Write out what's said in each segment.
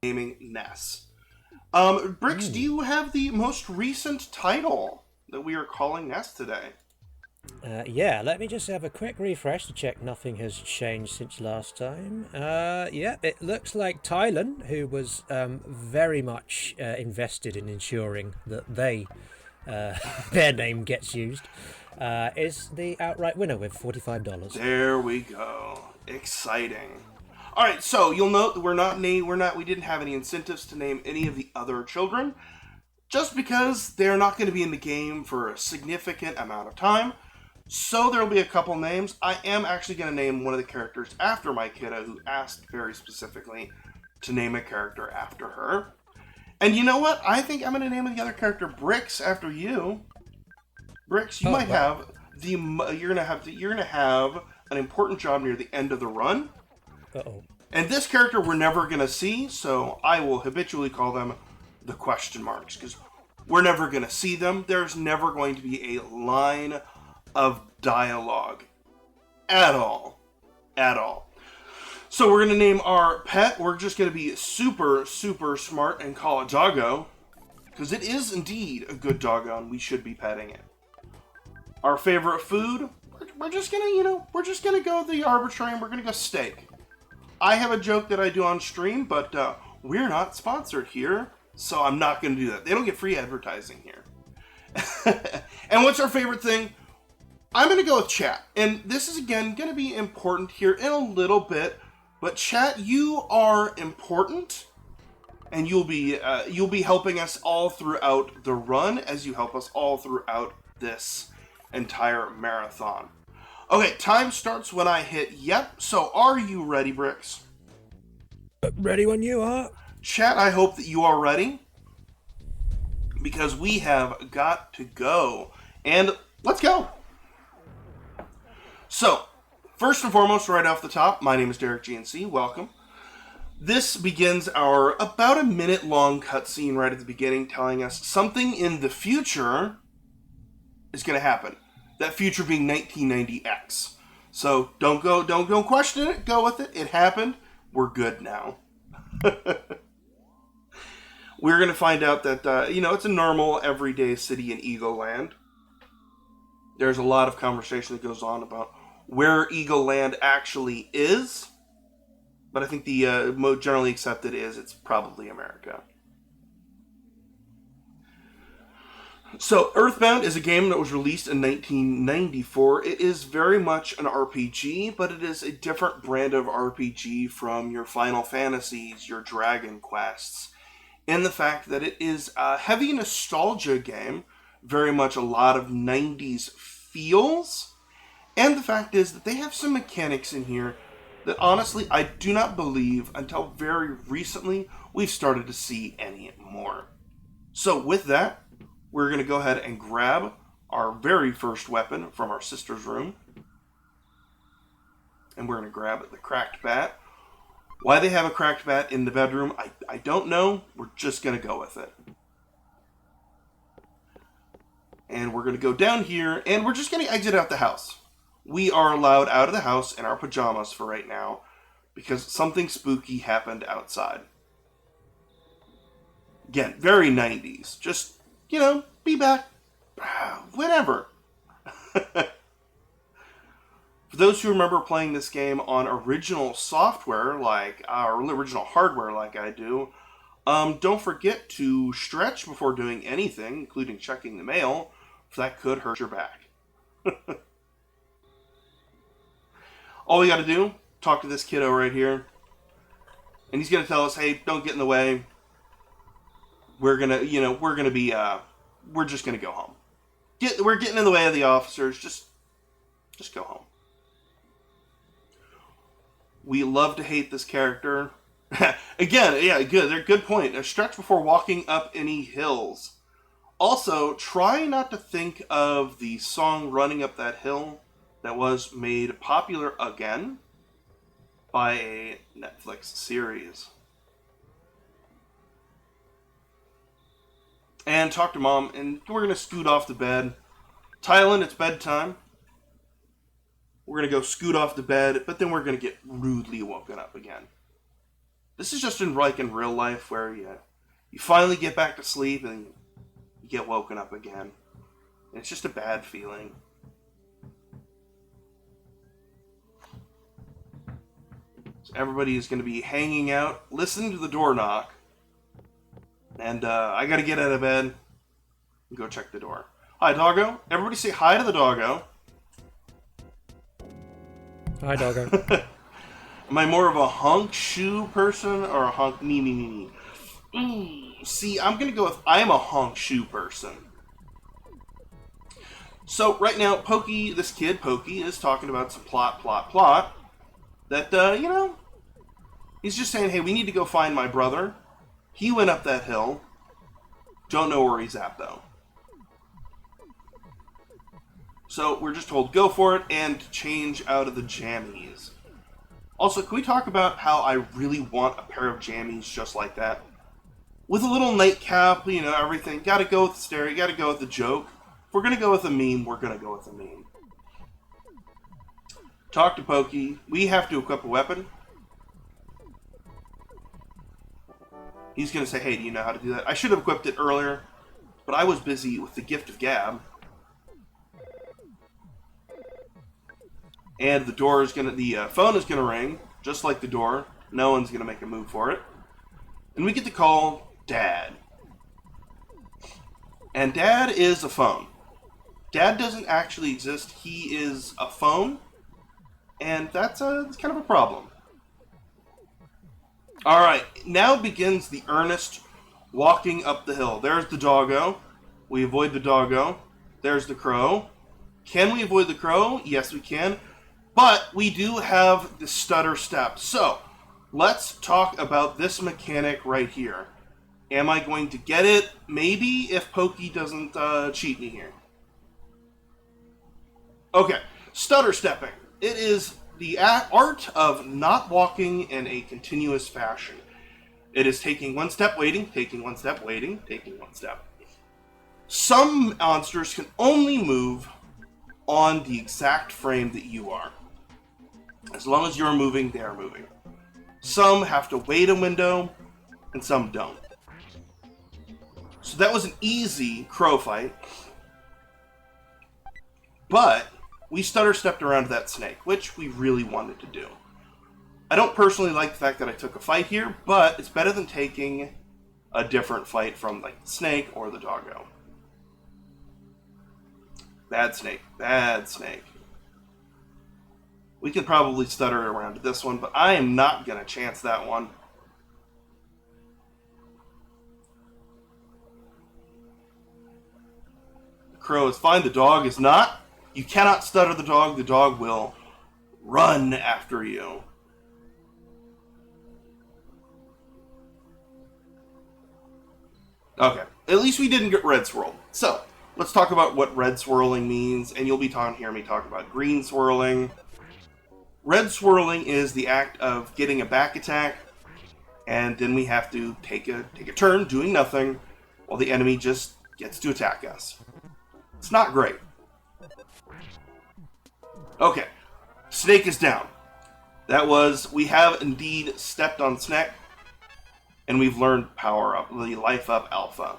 naming Ness. Bricks, do you have the most recent title that we are calling Ness today? Yeah, let me just have a quick refresh to check nothing has changed since last time. Yeah, it looks like Thailand, who was very much invested in ensuring that their name gets used, is the outright winner with $45. There we go. Exciting. All right, so you'll note that we didn't have any incentives to name any of the other children, just because they're not going to be in the game for a significant amount of time. So there'll be a couple names. I am actually going to name one of the characters after my kiddo, who asked very specifically to name a character after her. And you know what? I think I'm going to name the other character Bricks after you. Bricks, you might have you're going to have an important job near the end of the run. Uh-oh. And this character we're never going to see, so I will habitually call them the question marks, because we're never going to see them. There's never going to be a line of dialogue at all. So we're going to name our pet. We're just going to be super, super smart and call it Doggo, because it is indeed a good doggo and we should be petting it. Our favorite food, we're just going to go the arbitrary and we're going to go steak. I have a joke that I do on stream, but we're not sponsored here, so I'm not going to do that. They don't get free advertising here. And what's our favorite thing? I'm going to go with chat. And this is, again, going to be important here in a little bit. But chat, you are important. And you'll be helping us all throughout the run, as you help us all throughout this entire marathon. Okay, time starts when I hit yep. So are you ready, Bricks? Ready when you are. Chat, I hope that you are ready, because we have got to go. And let's go. So, first and foremost, right off the top, my name is DerrickGnC. Welcome. This begins our about a minute long cutscene right at the beginning, telling us something in the future is going to happen. That future being 1990X. So don't question it. Go with it. It happened. We're good now. We're going to find out that it's a normal, everyday city in Eagle Land. There's a lot of conversation that goes on about where Eagle Land actually is, but I think the most generally accepted is it's probably America. So, Earthbound is a game that was released in 1994. It is very much an RPG, but it is a different brand of RPG from your Final Fantasies, your Dragon Quests, in the fact that it is a heavy nostalgia game, very much a lot of 90s feels, and the fact is that they have some mechanics in here that honestly I do not believe until very recently we've started to see any more. So with that, we're going to go ahead and grab our very first weapon from our sister's room. And we're going to grab the cracked bat. Why they have a cracked bat in the bedroom, I don't know. We're just going to go with it. And we're going to go down here, and we're just going to exit out the house. We are allowed out of the house in our pajamas for right now, because something spooky happened outside. Again, very 90s. Just, be back whenever. For those who remember playing this game on original software, like our original hardware like I do, don't forget to stretch before doing anything, including checking the mail, for that could hurt your back. All we got to do, talk to this kiddo right here, and he's going to tell us, hey, don't get in the way. We're just going to go home. We're getting in the way of the officers. Just go home. We love to hate this character. Again, yeah, good. Good point. A stretch before walking up any hills. Also, try not to think of the song Running Up That Hill that was made popular again by a Netflix series. And talk to Mom, and we're going to scoot off the bed. Thailand, it's bedtime. We're going to go scoot off the bed, but then we're going to get rudely woken up again. This is just in real life where you finally get back to sleep and you get woken up again. And it's just a bad feeling. So everybody is going to be hanging out, listening to the door knock. And I got to get out of bed and go check the door. Hi, doggo. Everybody say hi to the doggo. Hi, doggo. Am I more of a hunk shoe person or a hunk me? See, I'm going to go with I am a hunk shoe person. So, right now, Pokey, this kid, Pokey, is talking about some plot. That, he's just saying, hey, we need to go find my brother. He went up that hill. Don't know where he's at, though. So, we're just told, go for it, and change out of the jammies. Also, can we talk about how I really want a pair of jammies just like that? With a little nightcap, everything. Gotta go with the stereo, gotta go with the joke. If we're gonna go with a meme, we're gonna go with a meme. Talk to Pokey. We have to equip a weapon. He's gonna say, hey, do you know how to do that? I should have equipped it earlier, but I was busy with the gift of gab. And the phone is gonna ring, just like the door. No one's gonna make a move for it. And we get to call Dad. And Dad is a phone. Dad doesn't actually exist. He is a phone. And that's kind of a problem. Alright, now begins the earnest walking up the hill. There's the doggo. We avoid the doggo. There's the crow. Can we avoid the crow? Yes, we can. But we do have the stutter step. So, let's talk about this mechanic right here. Am I going to get it? Maybe, if Pokey doesn't cheat me here. Okay, stutter stepping. It is the art of not walking in a continuous fashion. It is taking one step, waiting, taking one step, waiting, taking one step. Some monsters can only move on the exact frame that you are. As long as you're moving, they are moving. Some have to wait a window, and some don't. So that was an easy crow fight. But we stutter stepped around that snake, which we really wanted to do. I don't personally like the fact that I took a fight here, but it's better than taking a different fight from like the snake or the doggo. Bad snake, bad snake. We could probably stutter around this one, but I am not going to chance that one. The crow is fine, the dog is not. You cannot stutter the dog will run after you. Okay, at least we didn't get red swirled. So, let's talk about what red swirling means, and you'll be hearing me talk about green swirling. Red swirling is the act of getting a back attack, and then we have to take a turn doing nothing while the enemy just gets to attack us. It's not great. Okay, snake is down. We have indeed stepped on snake, and we've learned power up, the life up alpha.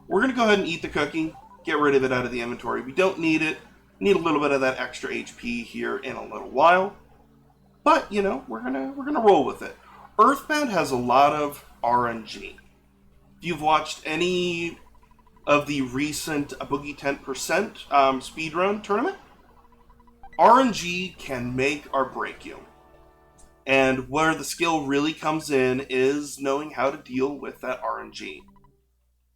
We're going to go ahead and eat the cookie, get rid of it out of the inventory. We don't need it. Need a little bit of that extra HP here in a little while. But, we're gonna roll with it. Earthbound has a lot of RNG. If you've watched any of the recent Boogie 10% speedrun tournament, RNG can make or break you. And where the skill really comes in is knowing how to deal with that RNG.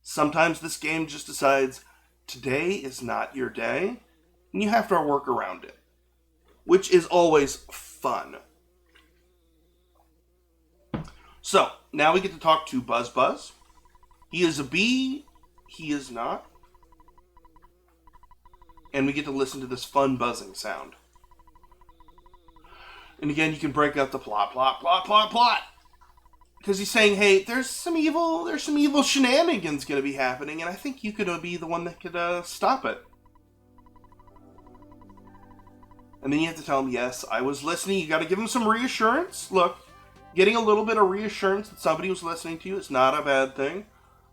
Sometimes this game just decides, today is not your day, and you have to work around it. Which is always fun. So, now we get to talk to Buzz. He is a bee, he is not. And we get to listen to this fun buzzing sound. And again, you can break out the plot. Because he's saying, hey, there's some evil shenanigans going to be happening, and I think you could be the one that could stop it. And then you have to tell him, yes, I was listening. You got to give him some reassurance. Look, Getting a little bit of reassurance that somebody was listening to you is not a bad thing,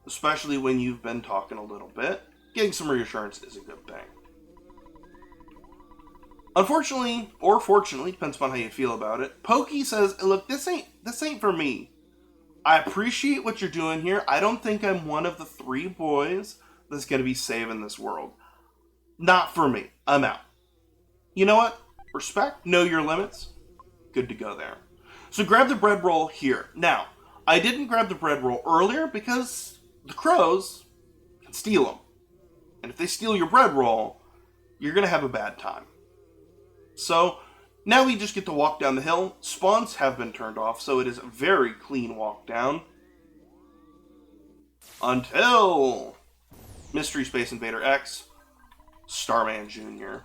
especially when you've been talking a little bit. Getting some reassurance is a good thing. Unfortunately, or fortunately, depends upon how you feel about it, Pokey says, look, this ain't for me. I appreciate what you're doing here. I don't think I'm one of the 3 boys that's going to be saving this world. Not for me. I'm out. You know what? Respect. Know your limits. Good to go there. So grab the bread roll here. Now, I didn't grab the bread roll earlier because the crows can steal them. And if they steal your bread roll, you're going to have a bad time. So, now we just get to walk down the hill. Spawns have been turned off, so it is a very clean walk down. Until Mystery Space Invader X, Starman Jr.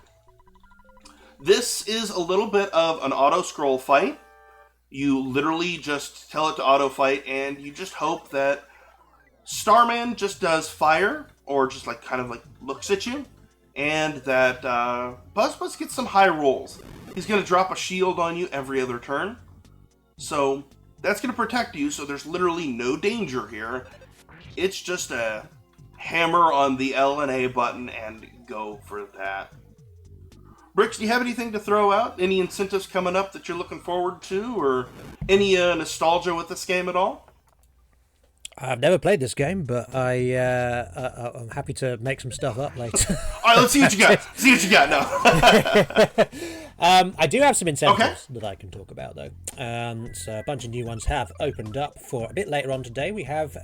This is a little bit of an auto-scroll fight. You literally just tell it to auto-fight, and you just hope that Starman just does fire, or just kind of looks at you, and that Buzz gets some high rolls. He's going to drop a shield on you every other turn. So, that's going to protect you, so there's literally no danger here. It's just a hammer on the L and A button and go for that. Bricks, do you have anything to throw out? Any incentives coming up that you're looking forward to? Or any nostalgia with this game at all? I've never played this game, but I'm happy to make some stuff up later. All right, let's see what you got. See what you got now. I do have some incentives that I can talk about, though. So a bunch of new ones have opened up for a bit later on today. We have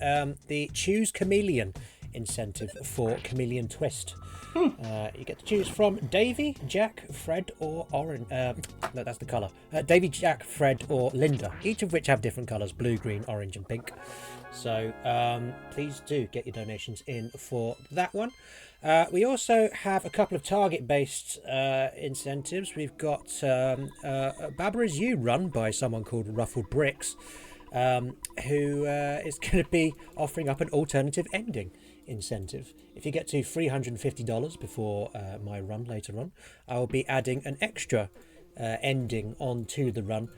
the Choose Chameleon incentive for Chameleon Twist. You get to choose from Davy, Jack, Fred, or Orange. No, that's the colour. Davy, Jack, Fred, or Linda, each of which have different colours: blue, green, orange, and pink. So please do get your donations in for that one. We also have a couple of target-based incentives. We've got Baba Is You run by someone called Ruffled Bricks, who is going to be offering up an alternative ending incentive. If you get to $350 before my run later on, I will be adding an extra ending onto the run,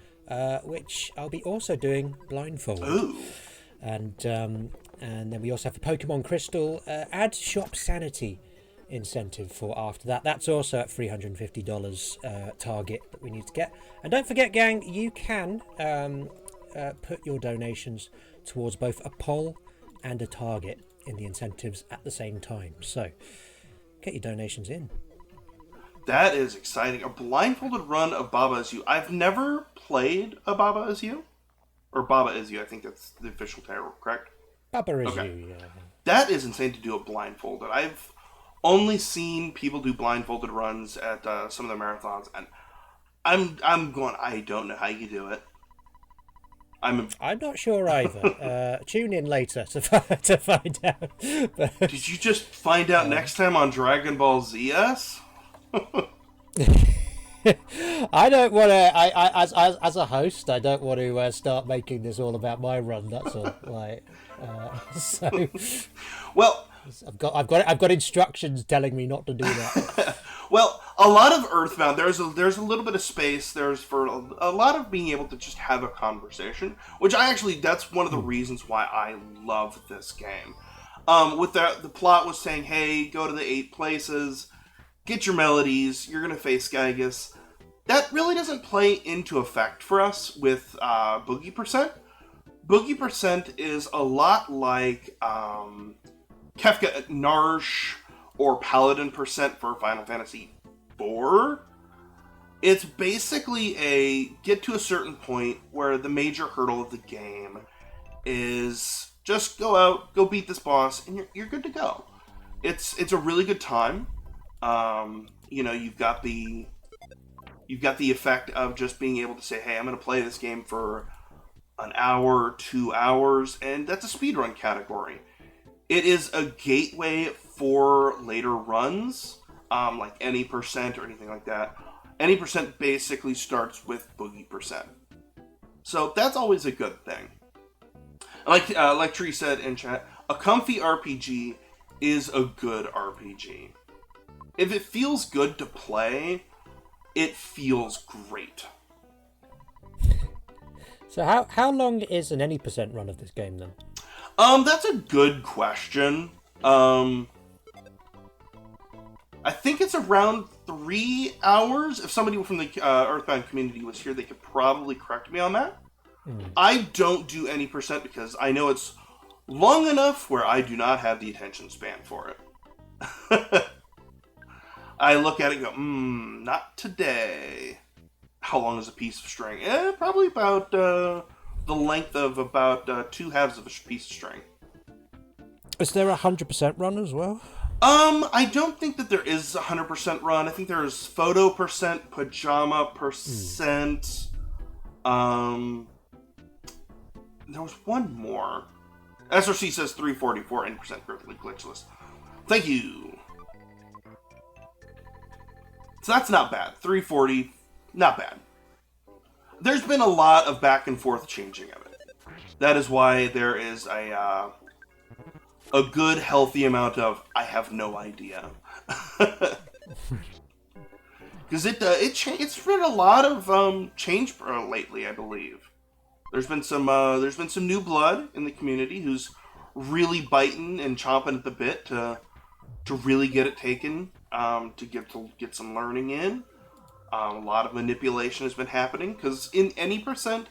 which I'll be also doing blindfold. Ooh. And then we also have the Pokemon Crystal add shop sanity incentive for after that. That's also at $350 target that we need to get. And don't forget, gang, you can put your donations towards both a poll and a target in the incentives at the same time. So get your donations in. That is exciting. A blindfolded run of Baba Is You. I've never played a Baba Is You. Or Baba Is You, I think that's the official title, correct? Baba Is You, yeah. That is insane to do a blindfolded. I've only seen people do blindfolded runs at some of the marathons, and I'm going, I don't know how you do it. I'm not sure either. Tune in later to find out. But, did you just find out next time on Dragon Ball ZS? I don't want to. As a host, I don't want to start making this all about my run. That's all. So. Well, I've got instructions telling me not to do that. Well, a lot of Earthbound, there's a little bit of space. There's for a lot of being able to just have a conversation, which that's one of the reasons why I love this game. With the plot was saying, hey, go to the 8 places. Get your melodies, you're going to face Gygus. That really doesn't play into effect for us with Boogie Percent. Boogie Percent is a lot like Kefka Narsh or Paladin Percent for Final Fantasy IV. It's basically a get to a certain point where the major hurdle of the game is just go out, go beat this boss, and you're good to go. It's a really good time. You've got the effect of just being able to say, hey, I'm going to play this game for an hour, 2 hours, and that's a speedrun category. It is a gateway for later runs, like any percent or anything like that. Any percent basically starts with Boogie Percent. So that's always a good thing. Like Tree said in chat, a comfy RPG is a good RPG. If it feels good to play, it feels great. So how long is an any percent run of this game then? That's a good question. I think it's around 3 hours. If somebody from the Earthbound community was here, they could probably correct me on that. I don't do any percent because I know it's long enough where I do not have the attention span for it. I look at it and go, not today. How long is a piece of string? Probably about the length of about 2 halves of a piece of string. Is there a 100% run as well? I don't think that there is a 100% run. I think there's photo percent, pajama percent. There was one more. SRC says 344 and percent perfectly glitchless. Thank you. So that's not bad. 340, not bad. There's been a lot of back and forth changing of it. That is why there is a good, healthy amount of I have no idea. Because it's been a lot of change lately, I believe. There's been some new blood in the community who's really biting and chomping at the bit to really get it taken, to get some learning in. A lot of manipulation has been happening because in any percent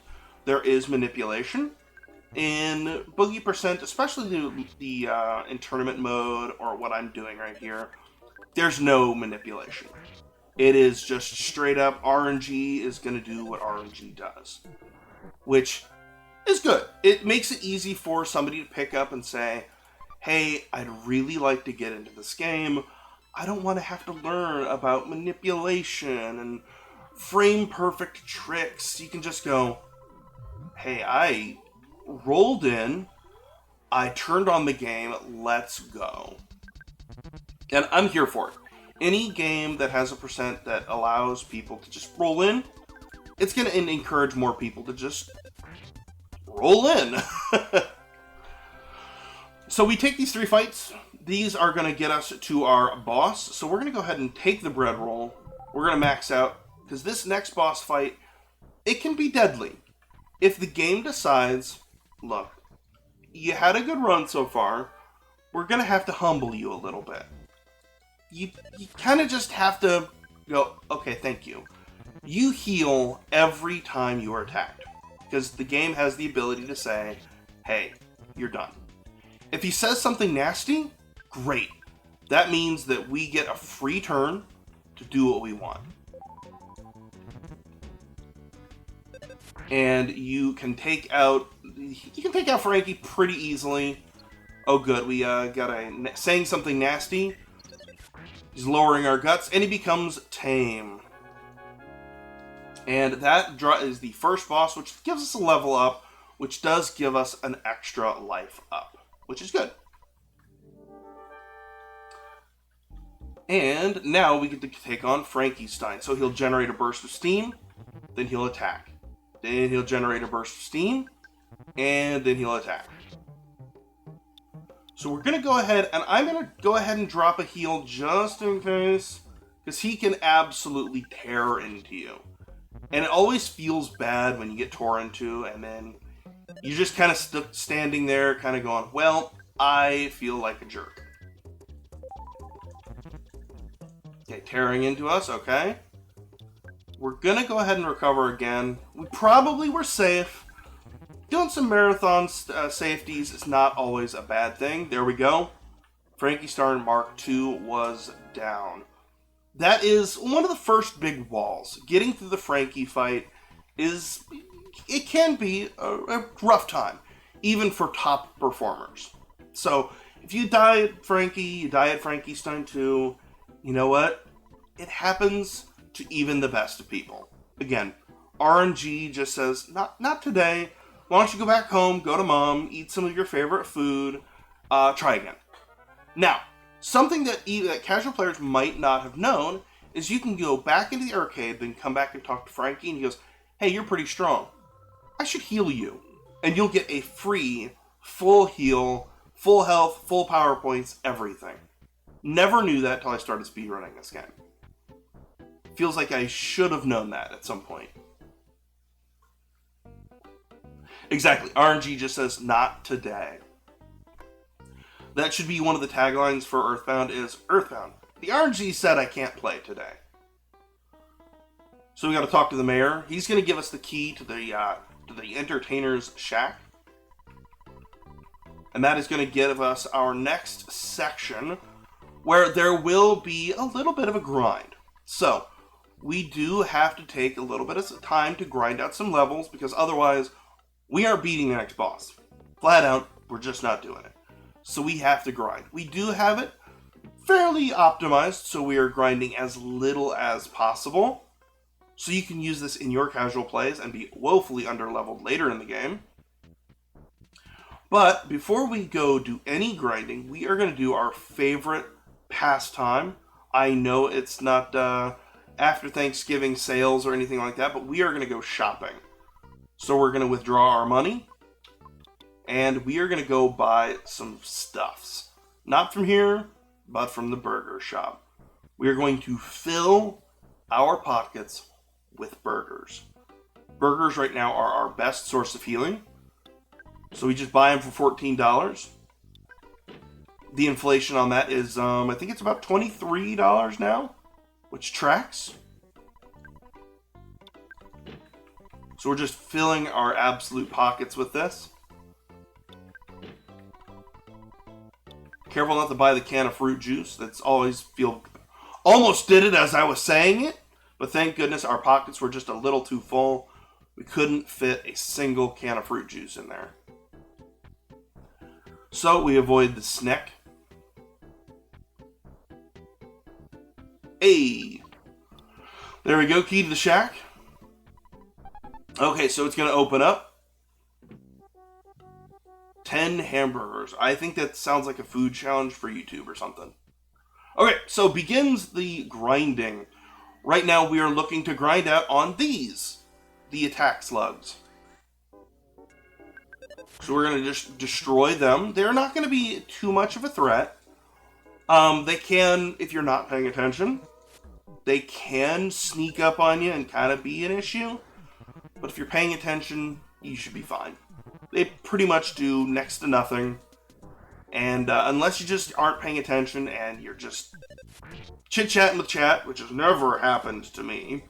there is manipulation. In Boogie percent, especially the in tournament mode or what I'm doing right here, there's no manipulation. It is just straight up RNG is going to do what RNG does, which is good. It makes it easy for somebody to pick up and say, hey, I'd really like to get into this game. I don't want to have to learn about manipulation and frame perfect tricks. You can just go, hey, I rolled in, I turned on the game, let's go. And I'm here for it. Any game that has a percent that allows people to just roll in, it's going to encourage more people to just roll in. So we take these 3 fights. These are going to get us to our boss. So we're going to go ahead and take the bread roll. We're going to max out, because this next boss fight, it can be deadly. If the game decides, look, you had a good run so far, we're going to have to humble you a little bit. You kind of just have to go, okay, thank you. You heal every time you are attacked, because the game has the ability to say, hey, you're done. If he says something nasty, great. That means that we get a free turn to do what we want. And you can take out Frankie pretty easily. Oh good, we got saying something nasty. He's lowering our guts, and he becomes tame. And that is the first boss, which gives us a level up, which does give us an extra life up, which is good. And now we get to take on Frankenstein. So he'll generate a burst of steam, then he'll attack. Then he'll generate a burst of steam, and then he'll attack. So we're going to go ahead, and I'm going to go ahead and drop a heal just in case, because he can absolutely tear into you. And it always feels bad when you get tore into, and then you're just kind of standing there, kind of going, well, I feel like a jerk. Okay, tearing into us, okay. We're going to go ahead and recover again. We probably were safe. Doing some marathon safeties is not always a bad thing. There we go. Frankenstein Mark II was down. That is one of the first big walls. Getting through the Frankie fight it can be a rough time, even for top performers. So, if you die at Frankie, you die at Frankenstein 2, you know what? It happens to even the best of people. Again, RNG just says, not today. Why don't you go back home, go to mom, eat some of your favorite food, try again. Now, something that casual players might not have known is you can go back into the arcade, then come back and talk to Frankie, and he goes, hey, you're pretty strong. I should heal you. And you'll get a free, full heal, full health, full power points, everything. Never knew that till I started speedrunning this game. Feels like I should have known that at some point. Exactly. RNG just says, not today. That should be one of the taglines for Earthbound is, Earthbound, the RNG said I can't play today. So we got to talk to the mayor. He's going to give us the key to the entertainer's shack. And that is going to give us our next section, where there will be a little bit of a grind. So, we do have to take a little bit of time to grind out some levels, because otherwise, we are beating the next boss. Flat out, we're just not doing it. So we have to grind. We do have it fairly optimized, so we are grinding as little as possible. So you can use this in your casual plays and be woefully underleveled later in the game. But before we go do any grinding, we are going to do our favorite pastime. I know it's not after Thanksgiving sales or anything like that, but we are going to go shopping. So we're going to withdraw our money, and we are going to go buy some stuffs. Not from here, but from the burger shop. We are going to fill our pockets with burgers. Burgers right now are our best source of healing. So we just buy them for $14. The inflation on that is, I think it's about $23 now, which tracks. So we're just filling our absolute pockets with this. Careful not to buy the can of fruit juice. That's always almost did it as I was saying it, but thank goodness our pockets were just a little too full. We couldn't fit a single can of fruit juice in there. So we avoid the snack. Hey! There we go, key to the shack. Okay, so it's going to open up. 10 hamburgers. I think that sounds like a food challenge for YouTube or something. Okay, so begins the grinding. Right now we are looking to grind out on these. The attack slugs. So we're going to just destroy them. They're not going to be too much of a threat. They can, if you're not paying attention, they can sneak up on you and kind of be an issue. But if you're paying attention, you should be fine. They pretty much do next to nothing. And unless you just aren't paying attention and you're just chit-chatting with chat, which has never happened to me,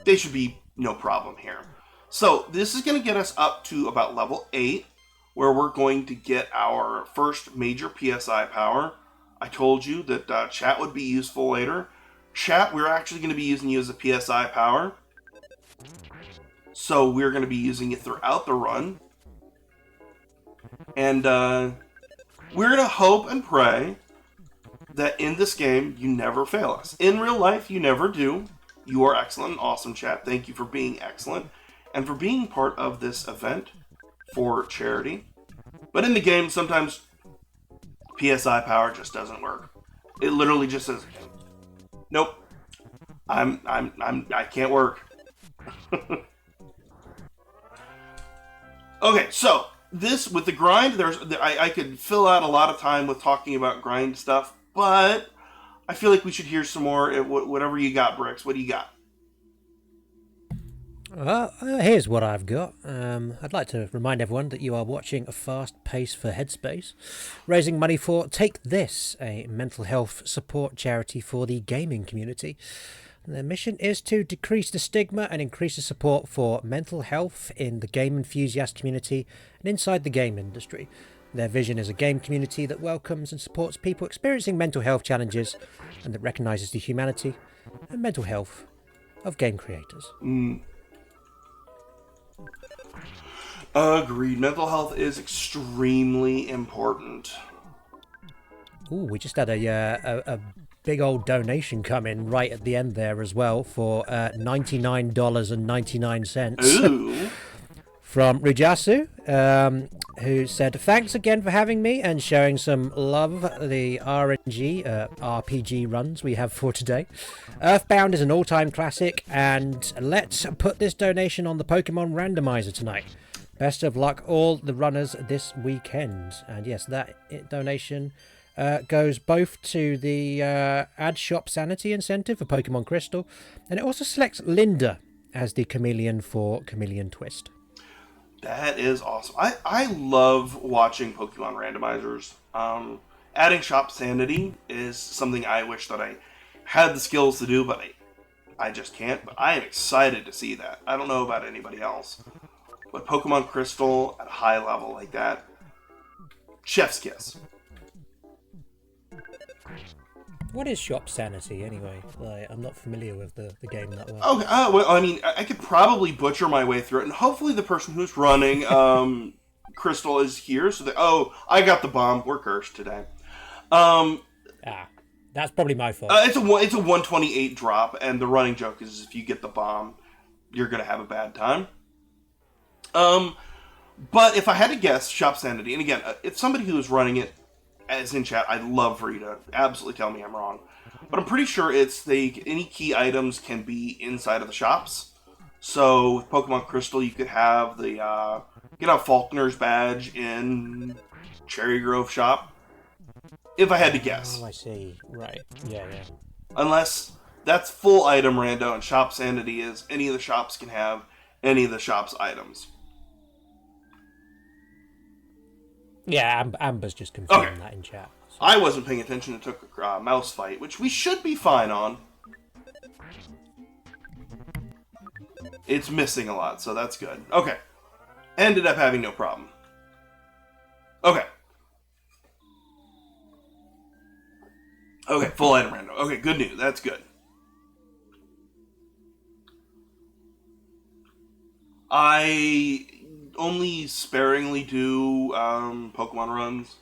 they should be no problem here. So this is going to get us up to about level 8, where we're going to get our first major PSI power. I told you that chat would be useful later. Chat, we're actually going to be using you as a PSI power. So we're going to be using it throughout the run. And we're going to hope and pray that in this game, you never fail us. In real life, you never do. You are excellent and awesome, chat. Thank you for being excellent and for being part of this event for charity. But in the game, sometimes PSI power just doesn't work. It literally just says, nope, I can't work. Okay, so this with the grind, I could fill out a lot of time with talking about grind stuff, but I feel like we should hear some more. Whatever you got, Bricks. What do you got? Here's what I've got. I'd like to remind everyone that you are watching a fast pace for Headspace, raising money for Take This, a mental health support charity for the gaming community. Their mission is to decrease the stigma and increase the support for mental health in the game enthusiast community and inside the game industry. Their vision is a game community that welcomes and supports people experiencing mental health challenges and that recognises the humanity and mental health of game creators. Agreed. Mental health is extremely important. Ooh, we just had a big old donation come in right at the end there as well for $99.99. Ooh. From Rujasu, who said, thanks again for having me and showing some love the RPG runs we have for today. Earthbound is an all-time classic, and let's put this donation on the Pokemon randomizer tonight. Best of luck all the runners this weekend. And yes, that donation goes both to the Ad Shop Sanity incentive for Pokemon Crystal, and it also selects Linda as the chameleon for Chameleon Twist. That is awesome. I love watching Pokemon randomizers. Adding shop sanity is something I wish that I had the skills to do, but I just can't. But I am excited to see that. I don't know about anybody else. But Pokemon Crystal at a high level like that, chef's kiss. What is shop sanity anyway? Like, I'm not familiar with the game that well. Okay, well, I mean, I could probably butcher my way through it, and hopefully the person who's running Crystal is here, so that, I got the bomb. We're cursed today. That's probably my fault. It's a 128 drop, and the running joke is if you get the bomb, you're gonna have a bad time. But if I had to guess, shop sanity, and again, it's somebody who is running it as in chat. I'd love for you to absolutely tell me I'm wrong, but I'm pretty sure it's any key items can be inside of the shops. So with Pokemon Crystal, you could have Faulkner's badge in Cherry Grove shop. If I had to guess. Oh, I see. Right. Yeah. Unless that's full item rando, and shop sanity is any of the shops can have any of the shop's items. Yeah, Amber's just confirmed that in chat. So. I wasn't paying attention. It took a mouse fight, which we should be fine on. It's missing a lot, so that's good. Okay. Ended up having no problem. Okay. Okay, full item random. Okay, good news. That's good. I only sparingly do Pokemon runs.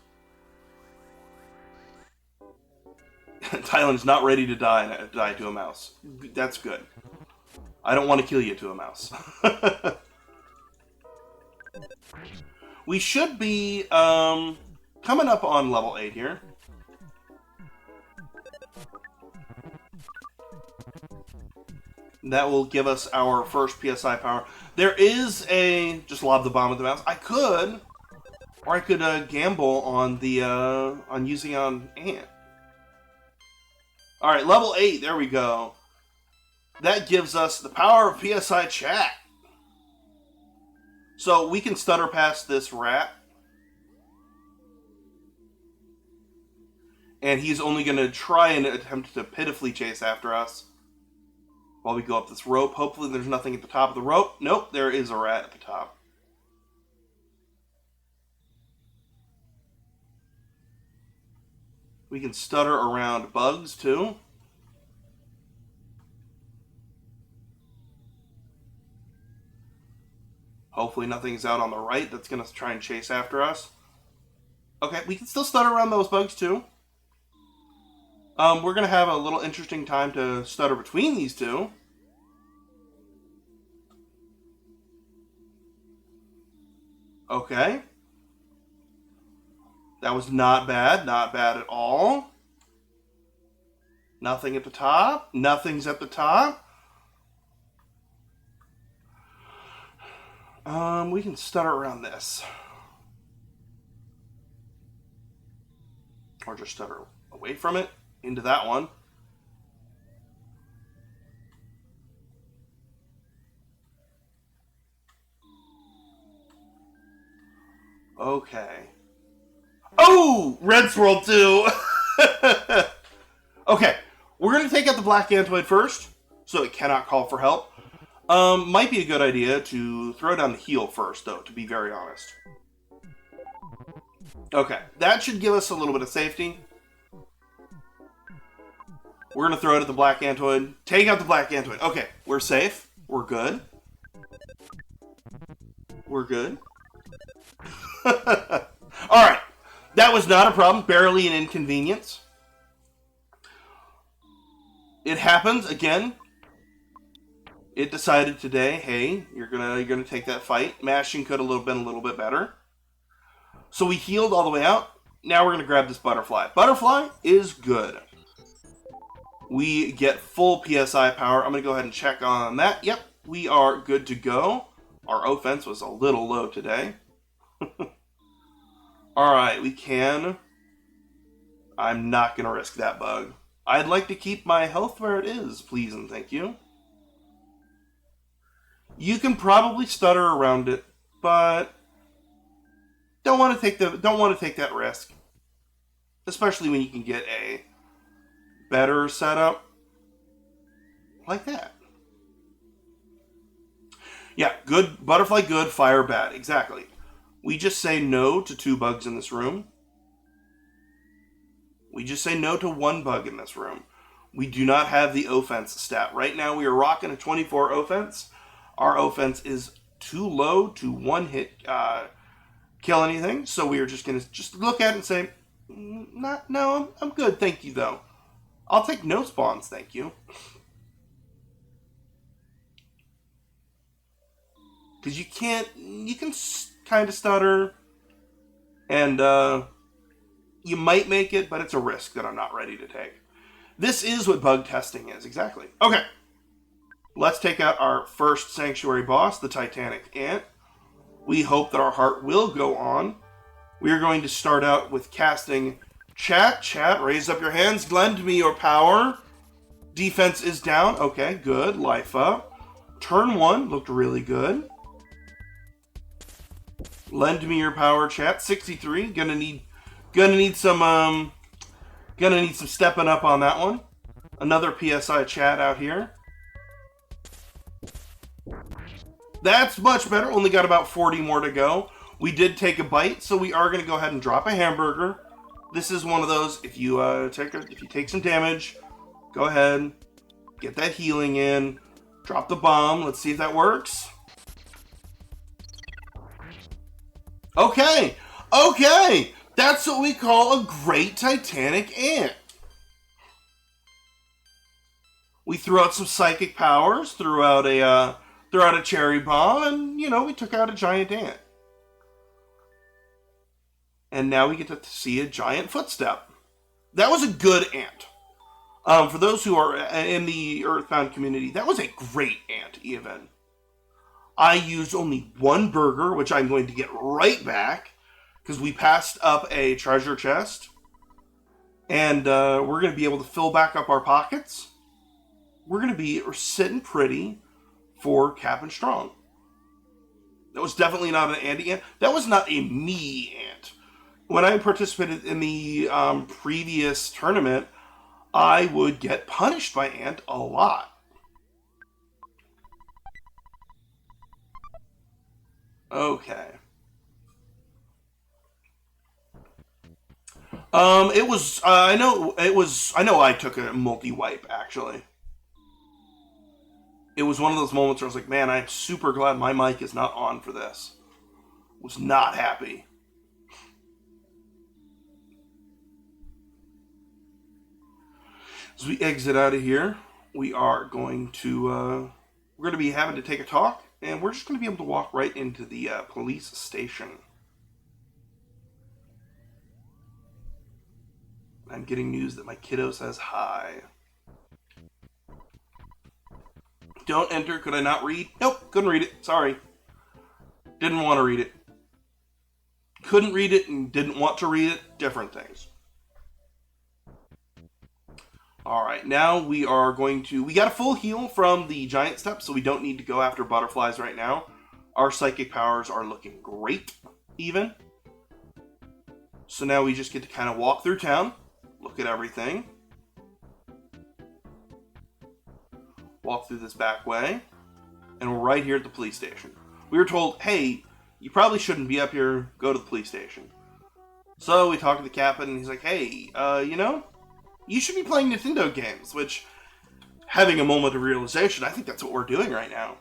Thailand's not ready to die to a mouse. That's good. I don't want to kill you to a mouse. We should be coming up on level 8 here. That will give us our first PSI power. There is just lob the bomb with the mouse. I could gamble on on using Ant. All right, level 8. There we go. That gives us the power of PSI chat. So we can stutter past this rat, and he's only going to try and attempt to pitifully chase after us. While we go up this rope, hopefully there's nothing at the top of the rope. Nope, there is a rat at the top. We can stutter around bugs, too. Hopefully nothing's out on the right that's going to try and chase after us. Okay, we can still stutter around those bugs, too. We're going to have a little interesting time to stutter between these two. Okay. That was not bad. Not bad at all. Nothing at the top. Nothing's at the top. We can stutter around this. Or just stutter away from it. Into that one. Okay. Oh! Red Swirl too! Okay. We're going to take out the Black Antoid first, so it cannot call for help. Might be a good idea to throw down the heal first, though, to be very honest. Okay. That should give us a little bit of safety. We're going to throw it at the Black Antoid. Take out the Black Antoid. Okay, we're safe. We're good. We're good. Alright. That was not a problem. Barely an inconvenience. It happens. Again, it decided today, hey, you're gonna take that fight. Mashing could have been a little bit better. So we healed all the way out. Now we're going to grab this Butterfly. Butterfly is good. We get full PSI power. I'm going to go ahead and check on that. Yep, we are good to go. Our offense was a little low today. Alright, we can. I'm not going to risk that bug. I'd like to keep my health where it is, please and thank you. You can probably stutter around it but don't want to take that risk, especially when you can get a better setup like that. Yeah, good butterfly, good fire, bad. Exactly. We just say no to 2 bugs in this room. We just say no to 1 bug in this room. We do not have the offense stat. Right now we are rocking a 24 offense. Our offense is too low to 1 hit kill anything. So we are just going to look at it and say, no, I'm good, thank you though. I'll take no spawns, thank you. Because you can kind of stutter, and you might make it, but it's a risk that I'm not ready to take. This is what bug testing is, exactly. Okay, let's take out our first sanctuary boss, the Titanic Ant. We hope that our heart will go on. We are going to start out with casting Chat. Chat, raise up your hands, lend me your power. Defense is down, okay, good, life up. Turn 1 looked really good. Lend me your power, chat. 63. Gonna need some stepping up on that one. Another PSI chat out here. That's much better. Only got about 40 more to go. We did take a bite, so we are gonna go ahead and drop a hamburger. This is one of those. If you take some damage, go ahead, get that healing in, drop the bomb. Let's see if that works. Okay, that's what we call a great Titanic Ant. We threw out some psychic powers, threw out a cherry bomb, and we took out a giant ant. And now we get to see a giant footstep. That was a good ant. For those who are in the Earthbound community, that was a great ant, even. I used only 1 burger, which I'm going to get right back, because we passed up a treasure chest. And we're going to be able to fill back up our pockets. We're going to be sitting pretty for Cap'n Strong. That was definitely not an Andy ant. That was not a me ant. When I participated in the previous tournament, I would get punished by ant a lot. Okay. It was, I know I took a multi-wipe, actually. It was one of those moments where I was like, man, I'm super glad my mic is not on for this. Was not happy. As we exit out of here, we are going to, we're going to be having to take a talk. And we're just going to be able to walk right into the police station. I'm getting news that my kiddo says hi. Don't enter. Could I not read? Nope, couldn't read it. Sorry. Didn't want to read it. Couldn't read it and didn't want to read it. Different things. Alright, now we are going to... We got a full heal from the giant step, so we don't need to go after butterflies right now. Our psychic powers are looking great, even. So now we just get to kind of walk through town, look at everything. Walk through this back way, and we're right here at the police station. We were told, hey, you probably shouldn't be up here, go to the police station. So we talked to the captain, and he's like, hey, you should be playing Nintendo games, which, having a moment of realization, I think that's what we're doing right now.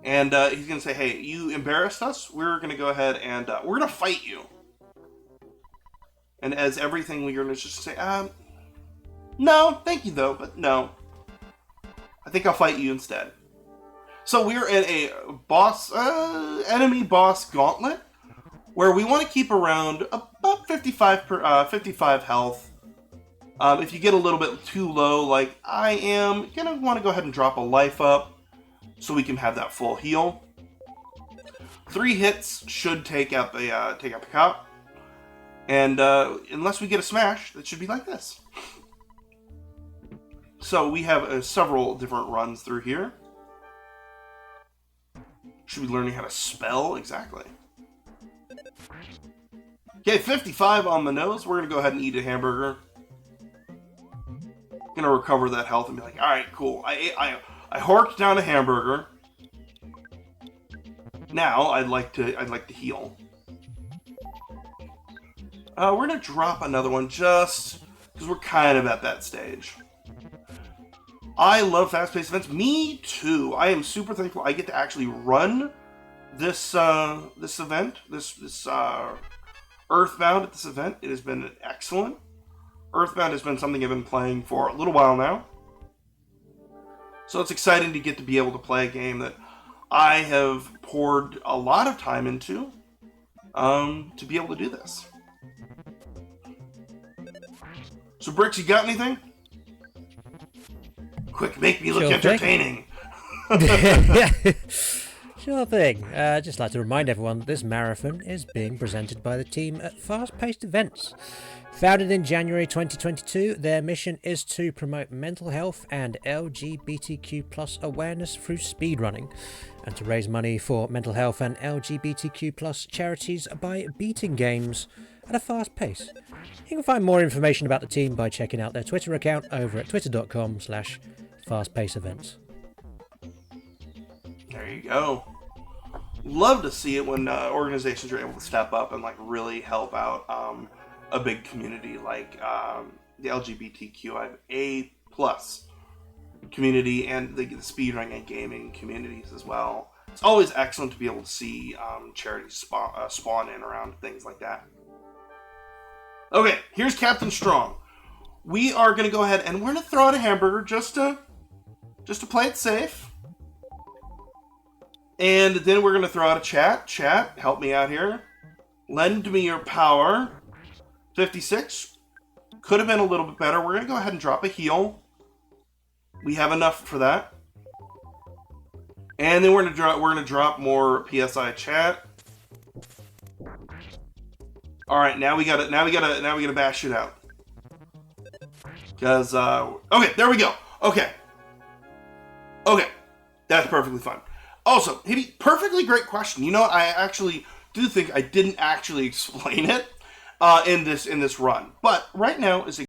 And he's going to say, hey, you embarrassed us, we're going to go ahead and we're going to fight you. And as everything, we're going to just say, no, thank you though, but no. I think I'll fight you instead. So we're in a enemy boss gauntlet, where we want to keep around about 55 health. If you get a little bit too low, like I am, you're going to want to go ahead and drop a life up so we can have that full heal. 3 hits should take out the cop. And unless we get a smash, it should be like this. So we have several different runs through here. Should be learning how to spell. Exactly. Okay, 55 on the nose. We're going to go ahead and eat a hamburger. Going to recover that health and be like, all right, cool. I horked down a hamburger. Now I'd like to heal. We're going to drop another one just because we're kind of at that stage. I love fast-paced events. Me too. I am super thankful I get to actually run this event, this Earthbound at this event. It has been excellent. Earthbound has been something I've been playing for a little while now. So it's exciting to get to be able to play a game that I have poured a lot of time into to be able to do this. So, Bricks, you got anything? Quick, make me look entertaining. Sure thing. Just like to remind everyone that this marathon is being presented by the team at Fast Paced Events. Founded in January 2022, their mission is to promote mental health and LGBTQ+ awareness through speedrunning, and to raise money for mental health and LGBTQ+ charities by beating games at a fast pace. You can find more information about the team by checking out their Twitter account over at twitter.com/fastpaceevents. There you go. Love to see it when organizations are able to step up and like really help out a big community like the LGBTQIA+ community and the speedrunning and gaming communities as well. It's always excellent to be able to see charities spawn in around things like that. Okay, here's Captain Strong. We are going to go ahead and we're going to throw out a hamburger just to play it safe. And then we're going to throw out a chat. Chat, help me out here. Lend me your power. 56. Could have been a little bit better. We're going to go ahead and drop a heal. We have enough for that. And then we're going to drop more PSI chat. All right, now we got to bash it out. Cuz okay, there we go. Okay, that's perfectly fine. Also, Hitty, perfectly great question. You know what? I actually do think I didn't actually explain it in this run, but right now is a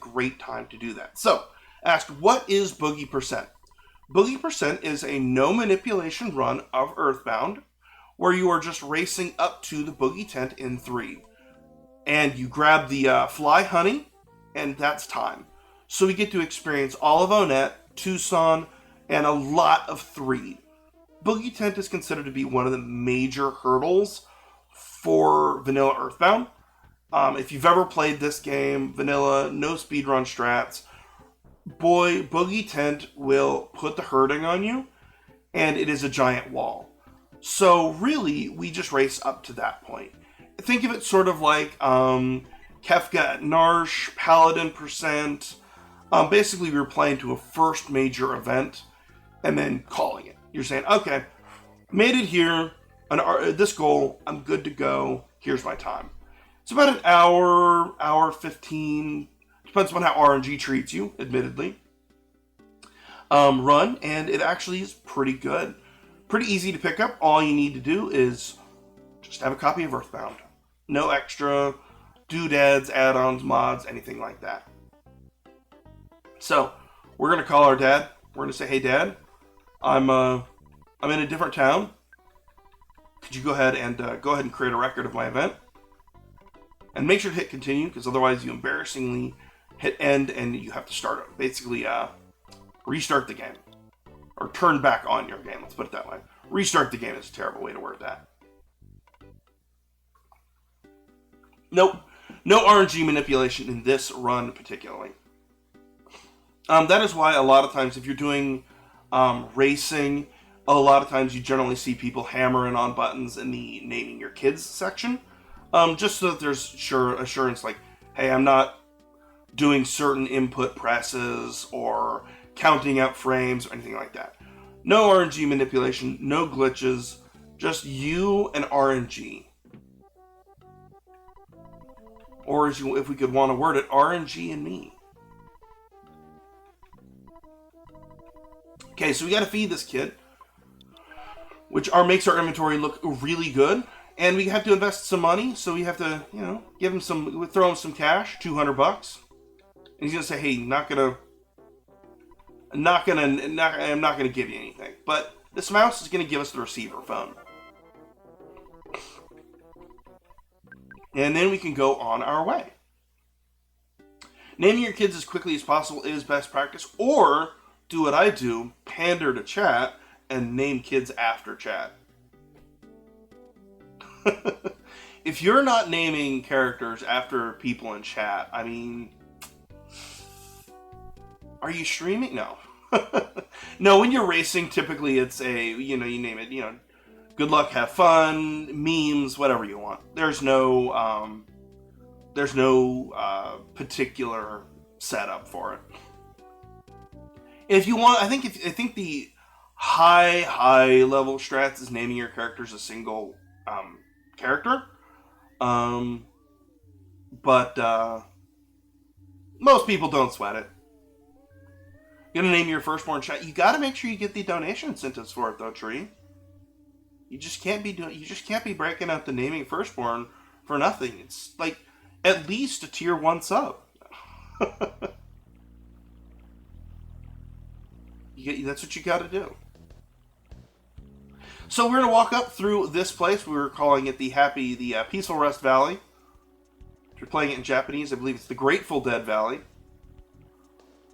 great time to do that. So, asked, what is Boogie Percent? Boogie Percent is a no manipulation run of Earthbound, where you are just racing up to the Boogie tent in 3, and you grab the fly honey, and that's time. So we get to experience all of Onett, Tucson, and a lot of 3. Boogie Tent is considered to be one of the major hurdles for vanilla Earthbound. If you've ever played this game, vanilla, no speedrun strats, boy, Boogie Tent will put the hurting on you, and it is a giant wall. So really, we just race up to that point. Think of it sort of like Kefka at Narsh, Paladin Percent. Basically, you're playing to a first major event and then calling it. You're saying, okay, made it here, this goal, I'm good to go, here's my time. It's about an hour 15, depends on how RNG treats you, admittedly. Run, and it actually is pretty good. Pretty easy to pick up. All you need to do is just have a copy of Earthbound. No extra doodads, add-ons, mods, anything like that. So, we're going to call our dad. We're going to say, hey, Dad, I'm in a different town. Could you go ahead and create a record of my event? And make sure to hit continue, because otherwise you embarrassingly hit end and you have to start it. Basically, restart the game. Or turn back on your game, let's put it that way. Restart the game is a terrible way to word that. Nope. No RNG manipulation in this run particularly. That is why a lot of times if you're doing racing, a lot of times you generally see people hammering on buttons in the naming your kids section. Just so that there's assurance like, hey, I'm not doing certain input presses or counting out frames or anything like that. No RNG manipulation, no glitches, just you and RNG. Or if we could want to word it, RNG and me. Okay, so we got to feed this kid. which makes our inventory look really good. And we have to invest some money, so we have to, give him throw him some cash, $200. And he's gonna say, "Hey, I'm not gonna give you anything." But this mouse is gonna give us the receiver phone, and then we can go on our way. Naming your kids as quickly as possible is best practice, or do what I do, pander to chat, and name kids after chat. If you're not naming characters after people in chat, I mean, are you streaming? No. No, when you're racing, typically it's you name it, good luck, have fun, memes, whatever you want. There's no particular setup for it. If you want, I think the high level strats is naming your characters a single character. But most people don't sweat it. You're gonna name your firstborn child. You gotta make sure you get the donation incentives for it though, Tree. You just can't be breaking out the naming firstborn for nothing. It's like at least a tier 1 sub. That's what you gotta do. So we're going to walk up through this place. We were calling it the Peaceful Rest Valley. If you're playing it in Japanese, I believe it's the Grateful Dead Valley.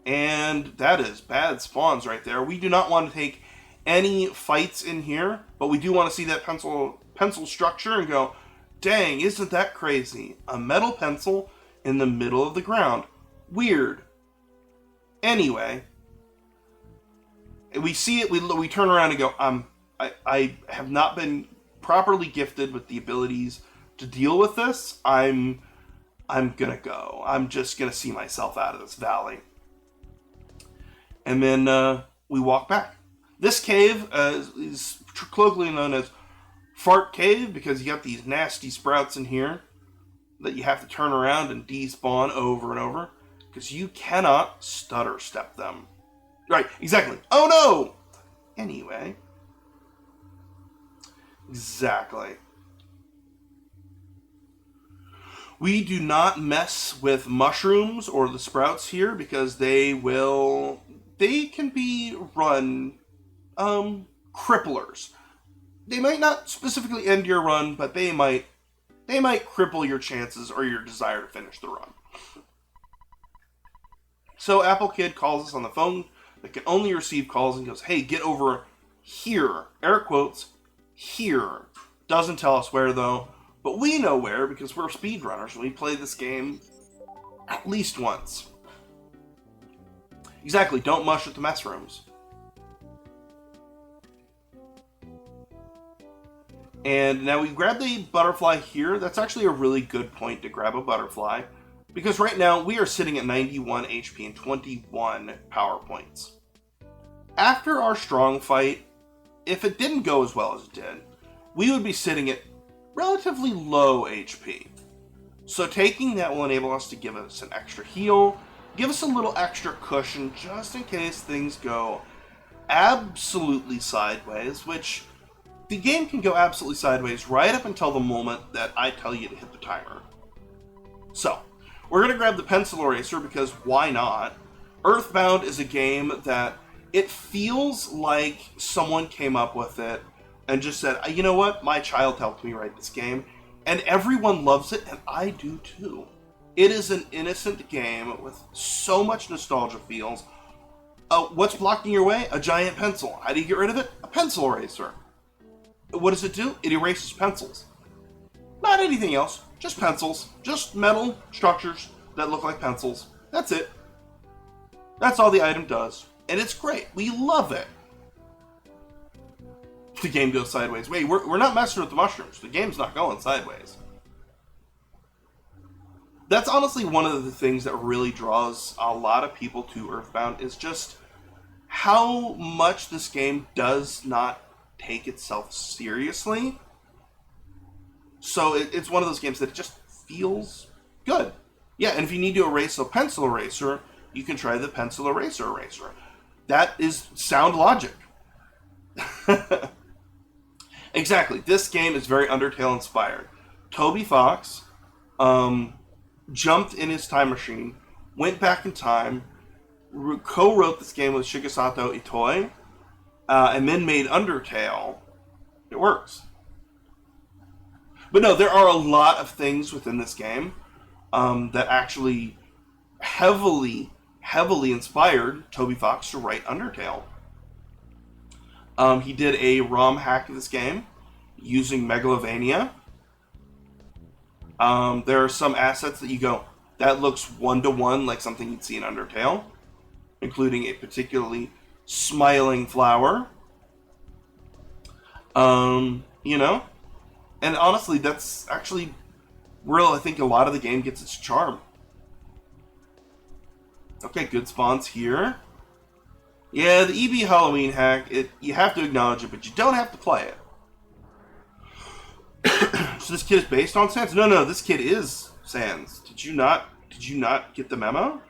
And that is bad spawns right there. We do not want to take any fights in here, but we do want to see that pencil structure and go, dang, isn't that crazy? A metal pencil in the middle of the ground. Weird. Anyway, we see it, we turn around and go, I have not been properly gifted with the abilities to deal with this. I'm gonna go. I'm just gonna see myself out of this valley. And then we walk back. This cave is colloquially known as Fart Cave because you got these nasty sprouts in here that you have to turn around and despawn over and over because you cannot stutter step them. Right, exactly. Oh no! Anyway. Exactly. We do not mess with mushrooms or the sprouts here because they can be run cripplers. They might not specifically end your run, but they might cripple your chances or your desire to finish the run. So Apple Kid calls us on the phone that can only receive calls and goes, "Hey, get over here." Air quotes, here. Doesn't tell us where though, but we know where because we're speedrunners and we play this game at least once. Exactly, don't mush with the mess rooms. And now we grab the butterfly here. That's actually a really good point to grab a butterfly because right now we are sitting at 91 HP and 21 power points. After our strong fight, if it didn't go as well as it did, we would be sitting at relatively low HP. So taking that will enable us to give us an extra heal, give us a little extra cushion just in case things go absolutely sideways, which the game can go absolutely sideways right up until the moment that I tell you to hit the timer. So, we're going to grab the pencil eraser because why not? Earthbound is a game that it feels like someone came up with it and just said, you know what, my child helped me write this game, and everyone loves it, and I do too. It is an innocent game with so much nostalgia feels. What's blocking your way? A giant pencil. How do you get rid of it? A pencil eraser. What does it do? It erases pencils. Not anything else, just pencils. Just metal structures that look like pencils. That's it. That's all the item does. And it's great. We love it. The game goes sideways. Wait, we're not messing with the mushrooms. The game's not going sideways. That's honestly one of the things that really draws a lot of people to Earthbound is just how much this game does not take itself seriously. So it's one of those games that just feels good. Yeah, and if you need to erase a pencil eraser, you can try the pencil eraser. That is sound logic. Exactly. This game is very Undertale inspired. Toby Fox jumped in his time machine, went back in time, co-wrote this game with Shigesato Itoi, and then made Undertale. It works. But no, there are a lot of things within this game that actually heavily inspired Toby Fox to write Undertale. He did a ROM hack of this game using Megalovania. There are some assets that you go, that looks one-to-one like something you'd see in Undertale, including a particularly smiling flower. You know? And honestly, that's actually where I think a lot of the game gets its charm. Okay, good spawns here. Yeah, the EB Halloween hack, you have to acknowledge it, but you don't have to play it. So this kid is based on Sans? No, this kid is Sans. Did you not get the memo?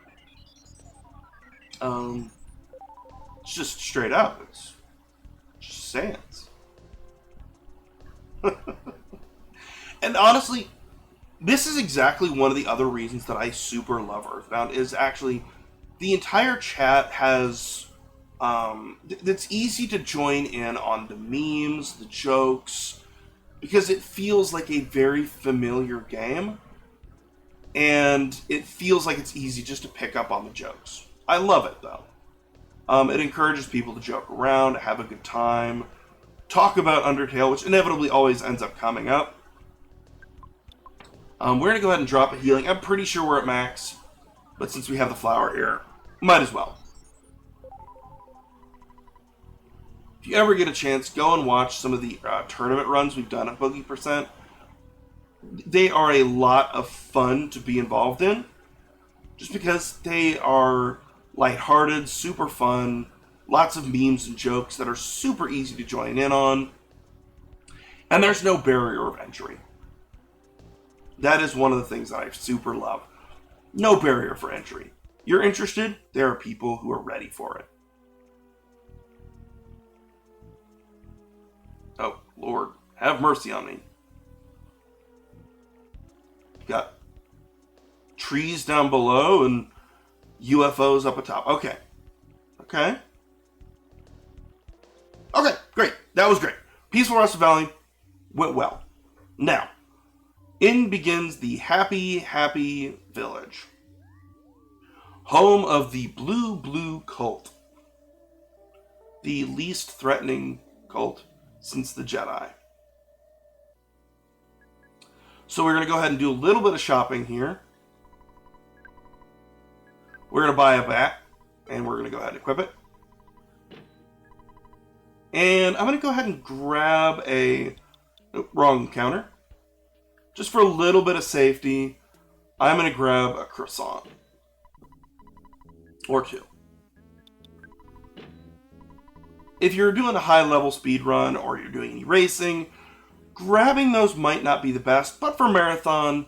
It's just straight up. It's just Sans. And honestly, this is exactly one of the other reasons that I super love Earthbound, is actually the entire chat has it's easy to join in on the memes, the jokes, because it feels like a very familiar game, and it feels like it's easy just to pick up on the jokes. I love it, though. It encourages people to joke around, have a good time, talk about Undertale, which inevitably always ends up coming up. We're going to go ahead and drop a healing. I'm pretty sure we're at max, but since we have the flower here, might as well. If you ever get a chance, go and watch some of the tournament runs we've done at Boogie%. They are a lot of fun to be involved in, just because they are lighthearted, super fun, lots of memes and jokes that are super easy to join in on, and there's no barrier of entry. That is one of the things that I super love. No barrier for entry. You're interested, there are people who are ready for it. Oh, Lord, have mercy on me. Got trees down below and UFOs up atop. Okay. Okay, great. That was great. Peaceful Rest Valley went well. Now, in begins the happy village. Home of the Blue Cult. The least threatening cult since the Jedi. So we're going to go ahead and do a little bit of shopping here. We're going to buy a bat, and we're going to go ahead and equip it. And I'm going to go ahead and grab a... Oh, wrong counter. Just for a little bit of safety, I'm going to grab a croissant. Or two. If you're doing a high-level speed run or you're doing any racing, grabbing those might not be the best, but for marathon,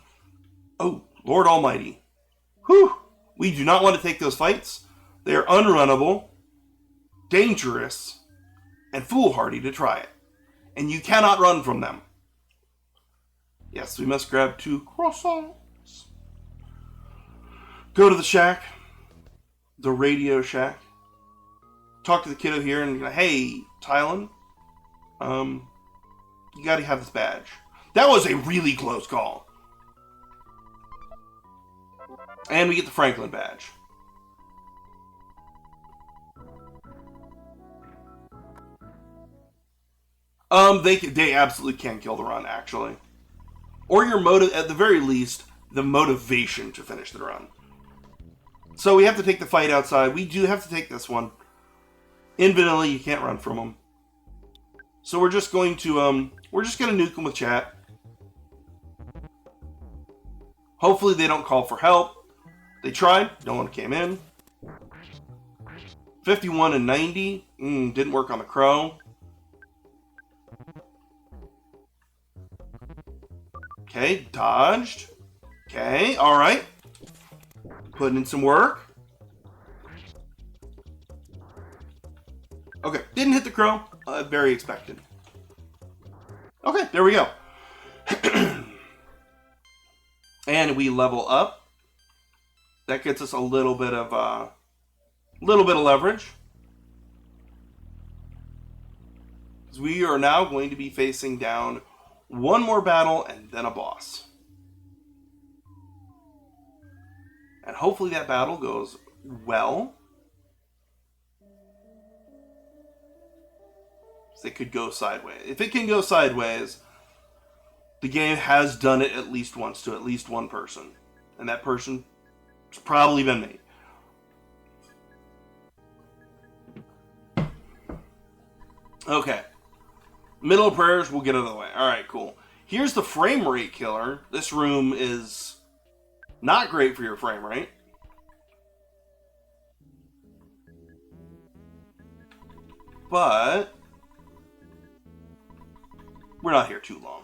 oh, Lord Almighty. Whew! We do not want to take those fights. They are unrunnable, dangerous, and foolhardy to try it. And you cannot run from them. Yes, we must grab 2 croissants. Go to the shack. The Radio Shack. Talk to the kiddo here and go, hey, Tylen, you gotta have this badge. That was a really close call. And we get the Franklin badge. They absolutely can kill the run, actually. Or your at the very least, the motivation to finish the run. So we have to take the fight outside. We do have to take this one. In vanilla, you can't run from them. So we're just going to nuke them with chat. Hopefully they don't call for help. They tried. No one came in. 51 and 90. Didn't work on the crow. Okay, dodged. Okay, alright. Putting in some work. Okay, didn't hit the crow. Very expected. Okay, there we go. And we level up. That gets us a little bit of leverage. We are now going to be facing down one more battle and then a boss. And hopefully that battle goes well. It could go sideways. If it can go sideways, the game has done it at least once to at least one person. And that person has probably been me. Okay. Middle of prayers, we'll get out of the way. Alright, cool. Here's the frame rate killer. This room is not great for your frame rate. But we're not here too long.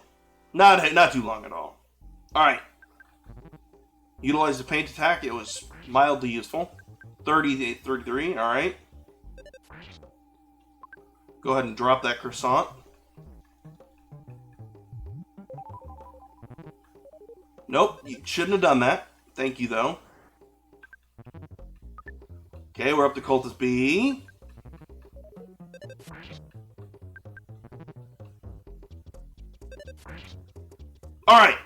Not too long at all. Alright. Utilize the paint attack. It was mildly useful. 33. Alright. Go ahead and drop that croissant. Nope, you shouldn't have done that. Thank you, though. Okay, we're up to Cultist B. Alright,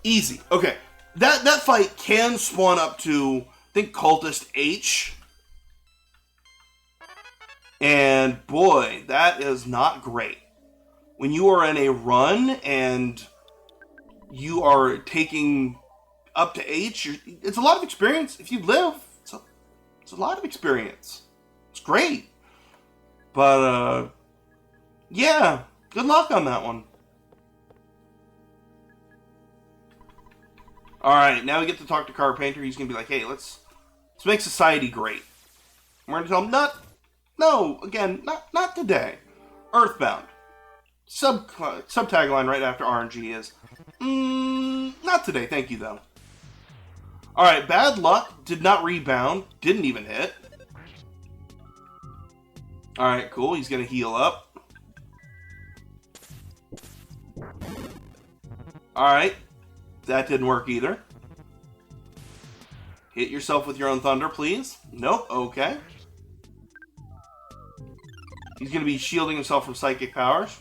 easy. Okay, that fight can spawn up to, I think, Cultist H. And boy, that is not great. When you are in a run and you are taking up to H, it's a lot of experience. If you live, it's a lot of experience. It's great. But, yeah, good luck on that one. Alright, now we get to talk to Carpenter. He's going to be like, hey, let's make society great. We're going to tell him, not today. Earthbound. Sub-tagline right after RNG is, not today, thank you, though. Alright, bad luck, did not rebound, didn't even hit. Alright, cool, he's gonna heal up. Alright, that didn't work either. Hit yourself with your own thunder, please. Nope, okay. He's gonna be shielding himself from psychic powers.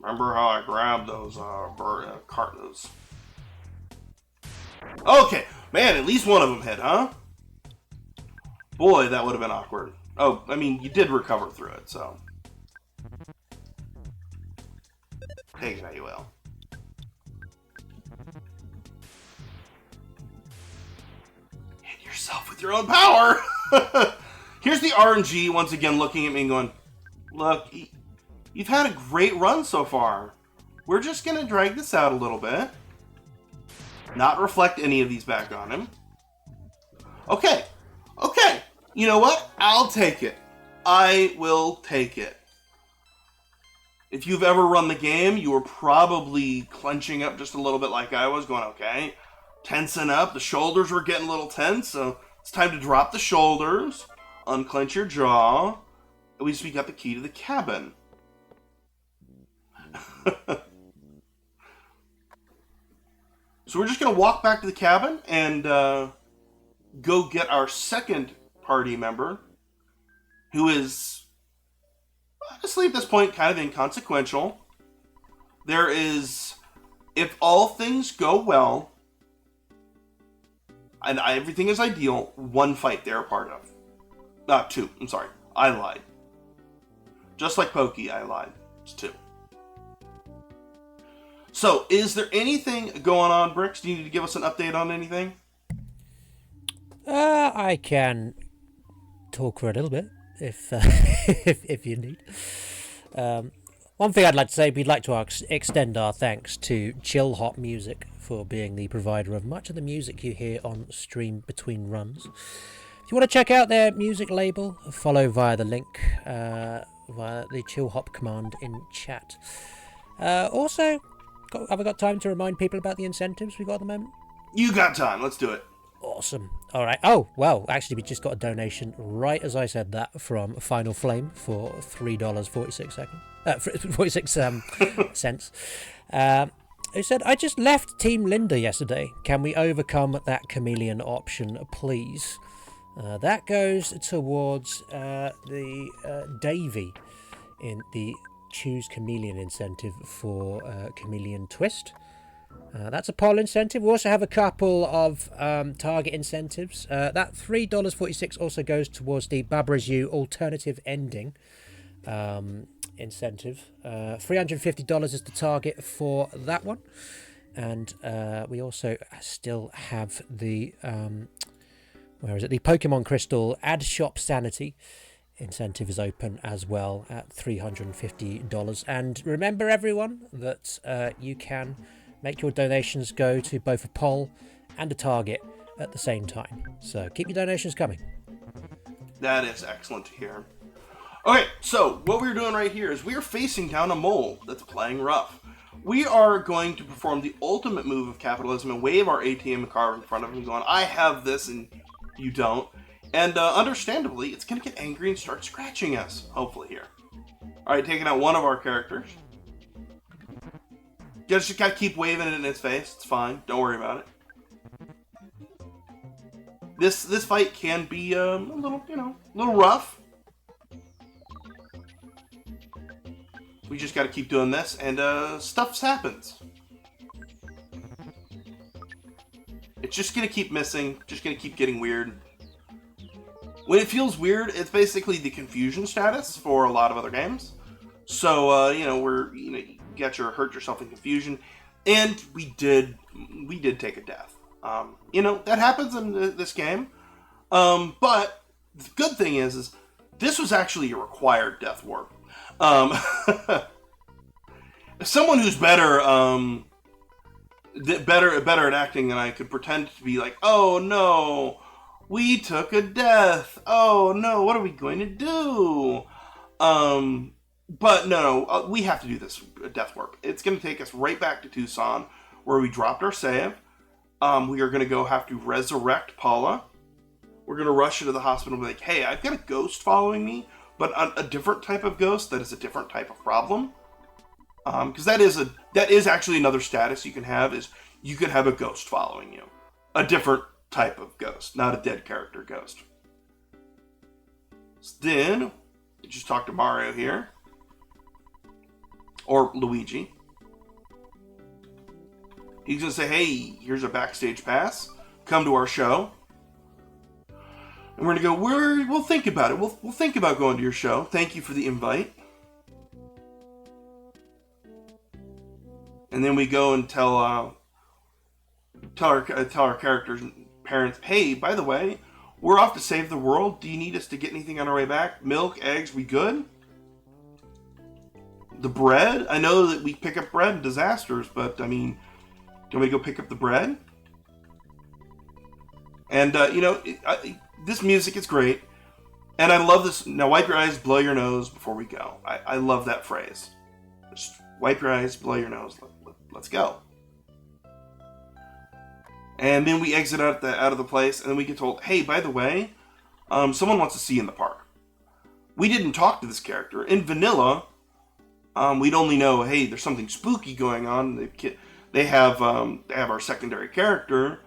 Remember how I grabbed those cartons? Okay, man, at least one of them hit, huh? Boy, that would have been awkward. Oh, I mean, you did recover through it, so. Take it how you will. Hit yourself with your own power! Here's the RNG once again looking at me and going, look, you've had a great run so far. We're just going to drag this out a little bit. Not reflect any of these back on him. Okay. You know what? I'll take it. I will take it. If you've ever run the game, you were probably clenching up just a little bit like I was, going, okay, tensing up. The shoulders were getting a little tense, so it's time to drop the shoulders, unclench your jaw. At least we got the key to the cabin. So we're just going to walk back to the cabin and go get our second party member, who is, honestly, at this point, kind of inconsequential. There is, if all things go well, and everything is ideal, one fight they're a part of. Not two, I'm sorry. I lied. Just like Pokey, I lied. It's two. So, is there anything going on, Bricks? Do you need to give us an update on anything? I can talk for a little bit, if if you need. One thing I'd like to say, we'd like to extend our thanks to Chill Hop Music for being the provider of much of the music you hear on stream between runs. If you want to check out their music label, follow via the link via the Chill Hop command in chat. Also, have I got time to remind people about the incentives we got at the moment? You got time. Let's do it. Awesome. All right. Oh, well, actually, we just got a donation right as I said that from Final Flame for $3.46 46 cents. Who said, I just left Team Linda yesterday. Can we overcome that chameleon option, please? That goes towards the Davy in the Choose Chameleon incentive for Chameleon Twist. That's a poll incentive. We also have a couple of target incentives. That $3.46 also goes towards the Barbara's You alternative ending incentive. $350 is the target for that one. And we also still have the, the Pokemon Crystal Ad Shop Sanity incentive is open as well at $350. And remember, everyone, that you can make your donations go to both a poll and a target at the same time. So keep your donations coming. That is excellent to hear. Okay, so what we're doing right here is we're facing down a mole that's playing rough. We are going to perform the ultimate move of capitalism and wave our ATM card in front of him going, I have this and you don't. And understandably, it's going to get angry and start scratching us, hopefully here. Alright, taking out one of our characters. Just gotta keep waving it in his face. It's fine. Don't worry about it. This fight can be a little rough. We just gotta keep doing this, and stuff happens. It's just gonna keep missing. Just gonna keep getting weird. When it feels weird, it's basically the confusion status for a lot of other games. So you get your hurt yourself in confusion, and we did take a death. That happens in this game. But the good thing is this was actually a required death warp. Someone who's better at acting than I could pretend to be like, oh no, we took a death. Oh no, what are we going to do? But no, we have to do this death warp. It's going to take us right back to Tucson, where we dropped our save. We are going to have to resurrect Paula. We're going to rush into the hospital and be like, hey, I've got a ghost following me, but a different type of ghost that is a different type of problem. Because that is actually another status you can have, is you can have a ghost following you. A different type of ghost, not a dead character ghost. So then, just talk to Mario here. Or Luigi. He's going to say, hey, here's a backstage pass. Come to our show. And we're going to go, we'll think about it. We'll think about going to your show. Thank you for the invite. And then we go and tell our characters' parents, hey, by the way, we're off to save the world. Do you need us to get anything on our way back? Milk, eggs, we good? The bread? I know that we pick up bread in disasters, but, I mean, can we go pick up the bread? And, this music is great. And I love this. Now, wipe your eyes, blow your nose before we go. I love that phrase. Just wipe your eyes, blow your nose. Let's go. And then we exit out of the place, and then we get told, hey, by the way, someone wants to see you in the park. We didn't talk to this character. In vanilla, we'd only know, hey, there's something spooky going on. They have our secondary character.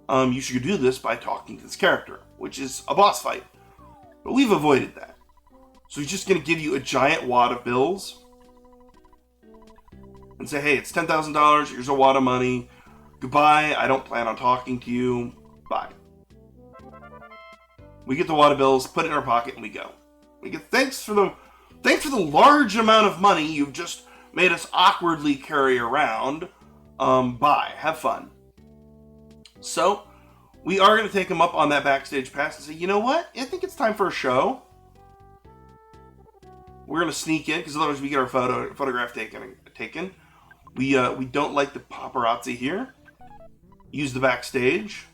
You should do this by talking to this character, which is a boss fight. But we've avoided that. So he's just going to give you a giant wad of bills and say, hey, it's $10,000. Here's a wad of money. Goodbye. I don't plan on talking to you. Bye. We get the wad of bills, put it in our pocket, and we go. We get thanks for the large amount of money you've just made us awkwardly carry around. Bye. Have fun. So, we are going to take him up on that backstage pass and say, you know what? I think it's time for a show. We're going to sneak in, because otherwise we get our photograph taken. We don't like the paparazzi here. Use the backstage.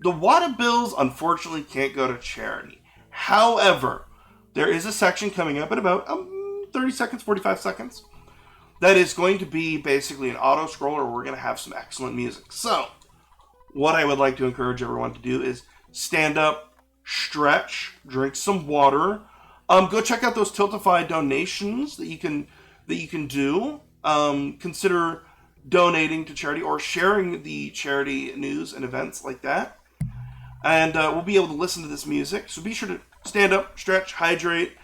The wad of bills, unfortunately, can't go to charity. However, there is a section coming up in about 30 seconds, 45 seconds. That is going to be basically an auto-scroller where we're going to have some excellent music. So, what I would like to encourage everyone to do is stand up, stretch, drink some water. Go check out those Tiltify donations that you can do. Consider donating to charity or sharing the charity news and events like that. And we'll be able to listen to this music. So be sure to stand up, stretch, hydrate,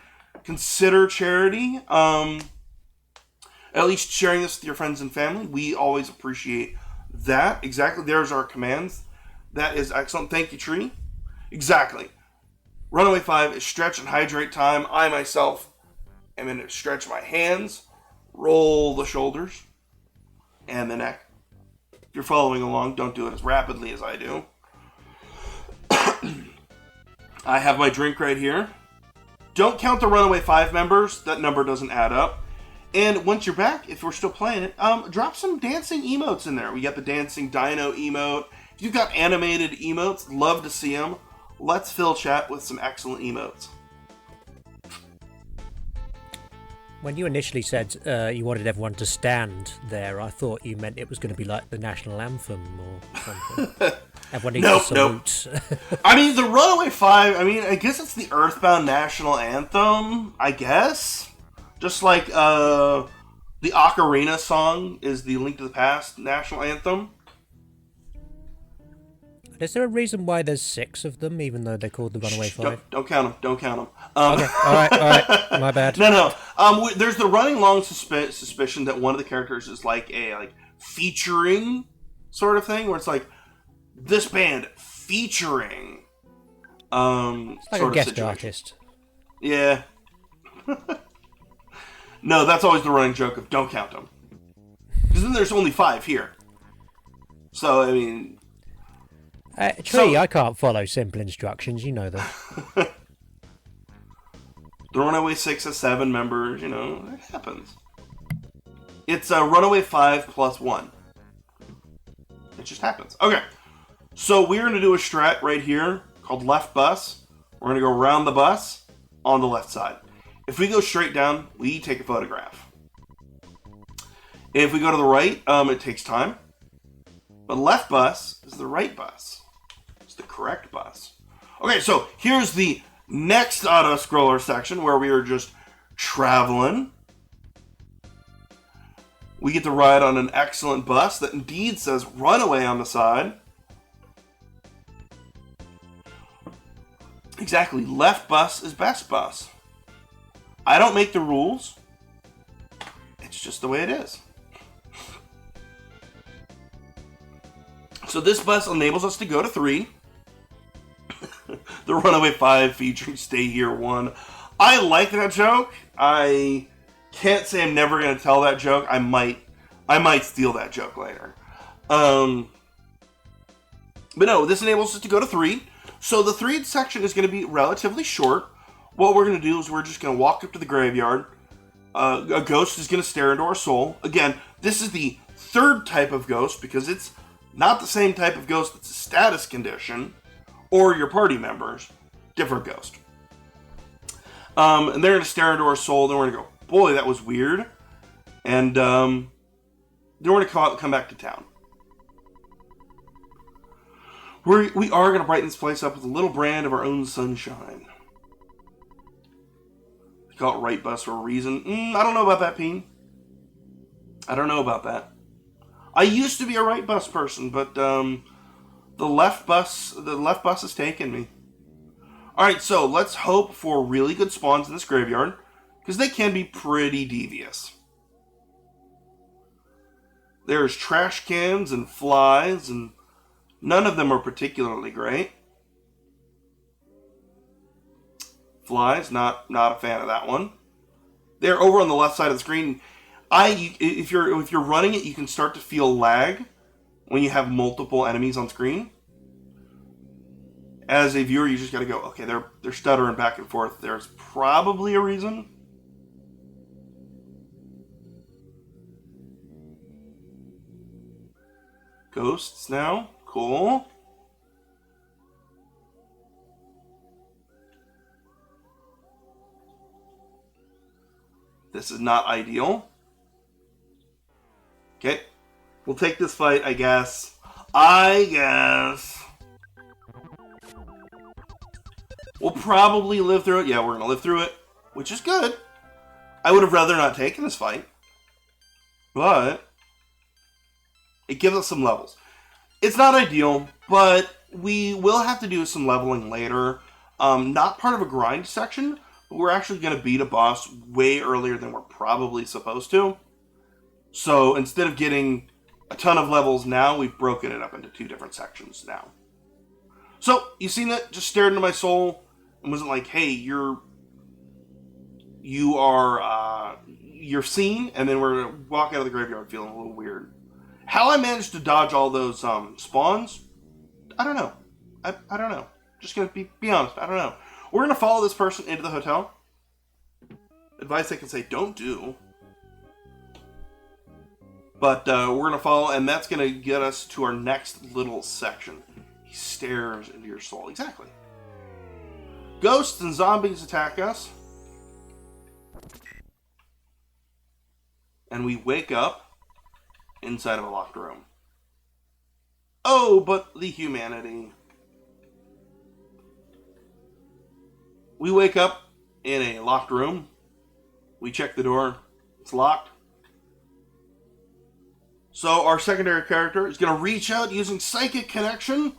consider charity. At least sharing this with your friends and family. We always appreciate that. Exactly. There's our commands. That is excellent. Thank you, Tree. Exactly. Runaway 5 is stretch and hydrate time. I myself am going to stretch my hands, roll the shoulders, and the neck. If you're following along, don't do it as rapidly as I do. I have my drink right here. Don't count the Runaway 5 members. That number doesn't add up. And once you're back, if we're still playing it, drop some dancing emotes in there. We got the dancing dino emote. If you've got animated emotes, love to see them. Let's fill chat with some excellent emotes. When you initially said you wanted everyone to stand there, I thought you meant it was going to be like the national anthem or something. Everyone needs to salute. I mean, the Runaway 5, I guess it's the Earthbound national anthem, I guess. Just like the Ocarina song is the Link to the Past national anthem. Is there a reason why there's 6 of them, even though they're called the Runaway 5? Don't count them. Don't count them. Okay, all right. My bad. No. There's the running long suspicion that one of the characters is like a featuring sort of thing, where it's like this band featuring it's like sort a guest situation. artist. Yeah. No, that's always the running joke of don't count them, because then there's only 5 here. So I mean. Tree, I can't follow simple instructions, you know that. The Runaway 6 has 7 members, it happens. It's a Runaway 5 plus 1. It just happens. Okay, so we're going to do a strat right here called left bus. We're going to go around the bus on the left side. If we go straight down, we take a photograph. If we go to the right, it takes time. But left bus is the right bus. It's the correct bus. Okay, so here's the next auto-scroller section where we are just traveling. We get to ride on an excellent bus that indeed says Runaway on the side. Exactly, left bus is best bus. I don't make the rules. It's just the way it is. So this bus enables us to go to 3. The Runaway 5 featuring Stay Here 1. I like that joke. I can't say I'm never going to tell that joke. I might steal that joke later. But no, this enables us to go to 3. So the 3 section is going to be relatively short. What we're going to do is we're just going to walk up to the graveyard. A ghost is going to stare into our soul. Again, this is the 3rd type of ghost because it's not the same type of ghost that's a status condition or your party members. Different ghost. And they're going to stare into our soul. Then we're going to go, boy, that was weird. And then we're going to come back to town. We are going to brighten this place up with a little brand of our own sunshine. They call it right bus for a reason. I don't know about that, Peen. I don't know about that. I used to be a right bus person, but the left bus has taken me. Alright, so let's hope for really good spawns in this graveyard, because they can be pretty devious. There's trash cans and flies, and none of them are particularly great. Flies, not a fan of that one. They're over on the left side of the screen. If you're running it, you can start to feel lag when you have multiple enemies on screen. As a viewer, you just gotta go, okay, they're stuttering back and forth. There's probably a reason. Ghosts now. Cool. This is not ideal. Okay. We'll take this fight, I guess. I guess. We'll probably live through it. Yeah, we're going to live through it, which is good. I would have rather not taken this fight. But it gives us some levels. It's not ideal, but we will have to do some leveling later. Not part of a grind section, but we're actually going to beat a boss way earlier than we're probably supposed to. So instead of getting a ton of levels now, we've broken it up into 2 different sections now. So, you seen that? Just stared into my soul and wasn't like, hey, you're seen, and then we're going to walk out of the graveyard feeling a little weird. How I managed to dodge all those spawns, I don't know. I don't know. Just going to be honest, I don't know. We're going to follow this person into the hotel. Advice I can say, don't do. But we're going to follow, and that's going to get us to our next little section. He stares into your soul. Exactly. Ghosts and zombies attack us. And we wake up inside of a locked room. Oh, but the humanity. We wake up in a locked room. We check the door. It's locked. So our secondary character is going to reach out using Psychic Connection.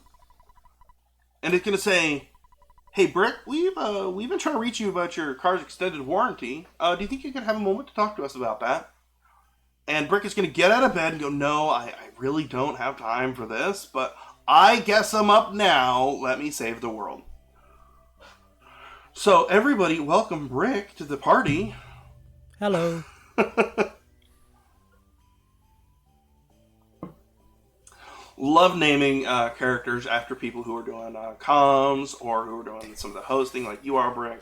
And it's going to say, hey, Brick, we've been trying to reach you about your car's extended warranty. Do you think you could have a moment to talk to us about that? And Brick is going to get out of bed and go, no, I really don't have time for this, but I guess I'm up now. Let me save the world. So everybody, welcome Brick to the party. Hello. Love naming characters after people who are doing comms or who are doing some of the hosting, like you are, Brick.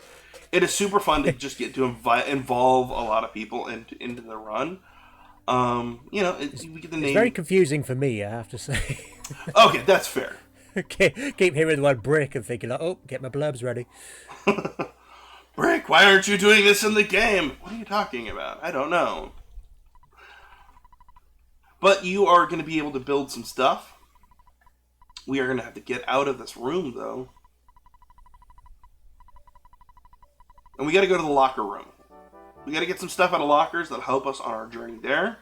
It is super fun to just get to involve a lot of people into the run. We get the name. It's very confusing for me, I have to say. Okay, that's fair. Keep hearing the word Brick and thinking, like, oh, get my blurbs ready. Brick, why aren't you doing this in the game? What are you talking about? I don't know. But you are going to be able to build some stuff. We are going to have to get out of this room, though. And we got to go to the locker room. We got to get some stuff out of lockers that'll help us on our journey there.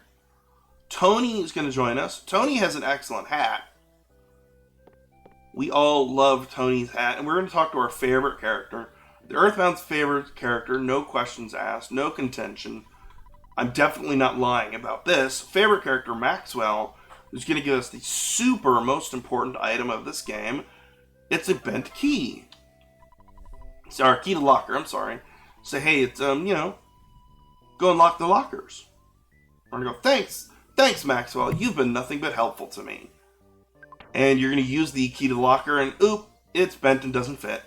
Tony is going to join us. Tony has an excellent hat. We all love Tony's hat. And we're going to talk to our favorite character. The Earthbound's favorite character. No questions asked. No contention. I'm definitely not lying about this. Favorite character, Maxwell, who's going to give us the super most important item of this game. It's a bent key. Sorry, key to locker, I'm sorry. Say, hey, it's, go unlock the lockers. We're going to go, thanks, Maxwell, you've been nothing but helpful to me. And you're going to use the key to the locker, and oop, it's bent and doesn't fit.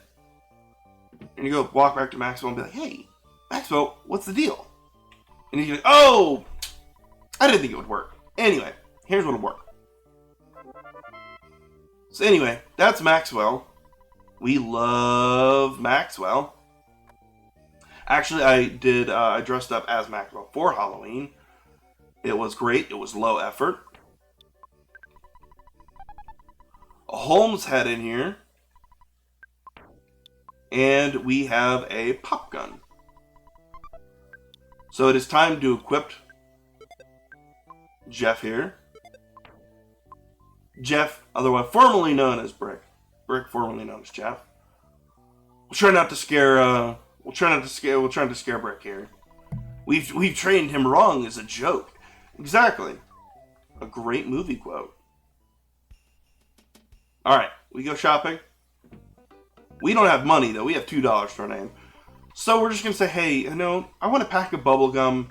And you go walk back to Maxwell and be like, hey, Maxwell, what's the deal? And he's like, oh, I didn't think it would work. Anyway, here's what'll work. So anyway, that's Maxwell. We love Maxwell. Actually, I dressed up as Maxwell for Halloween. It was great. It was low effort. A Holmes head in here. And we have a pop gun. So it is time to equip Jeff here. Jeff, otherwise formerly known as Brick. Brick, formerly known as Jeff. We'll try not to scare. We'll try not to scare Brick here. We've trained him wrong as a joke. Exactly. A great movie quote. All right, we go shopping. We don't have money though. We have $2 to our name. So we're just going to say, hey, I want a pack of bubble gum,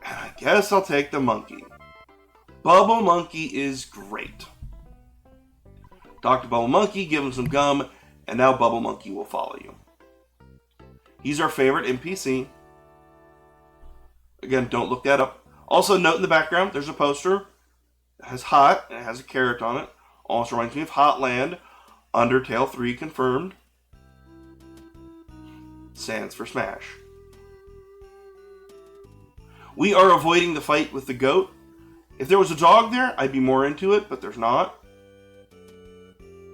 and I guess I'll take the monkey. Bubble Monkey is great. Talk to Bubble Monkey, give him some gum, and now Bubble Monkey will follow you. He's our favorite NPC. Again, don't look that up. Also, note in the background, there's a poster. It has hot, and it has a carrot on it. Also reminds me of Hotland. Undertale 3 confirmed. Stands for Smash. We are avoiding the fight with the goat. If there was a dog there, I'd be more into it, but there's not.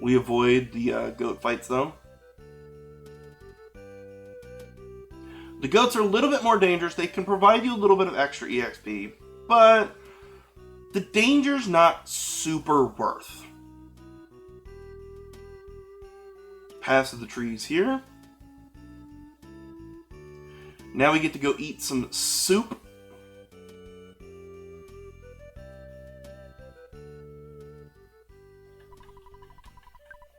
We avoid the goat fights, though. The goats are a little bit more dangerous. They can provide you a little bit of extra EXP, but the danger's not super worth. Pass of the trees here. Now we get to go eat some soup.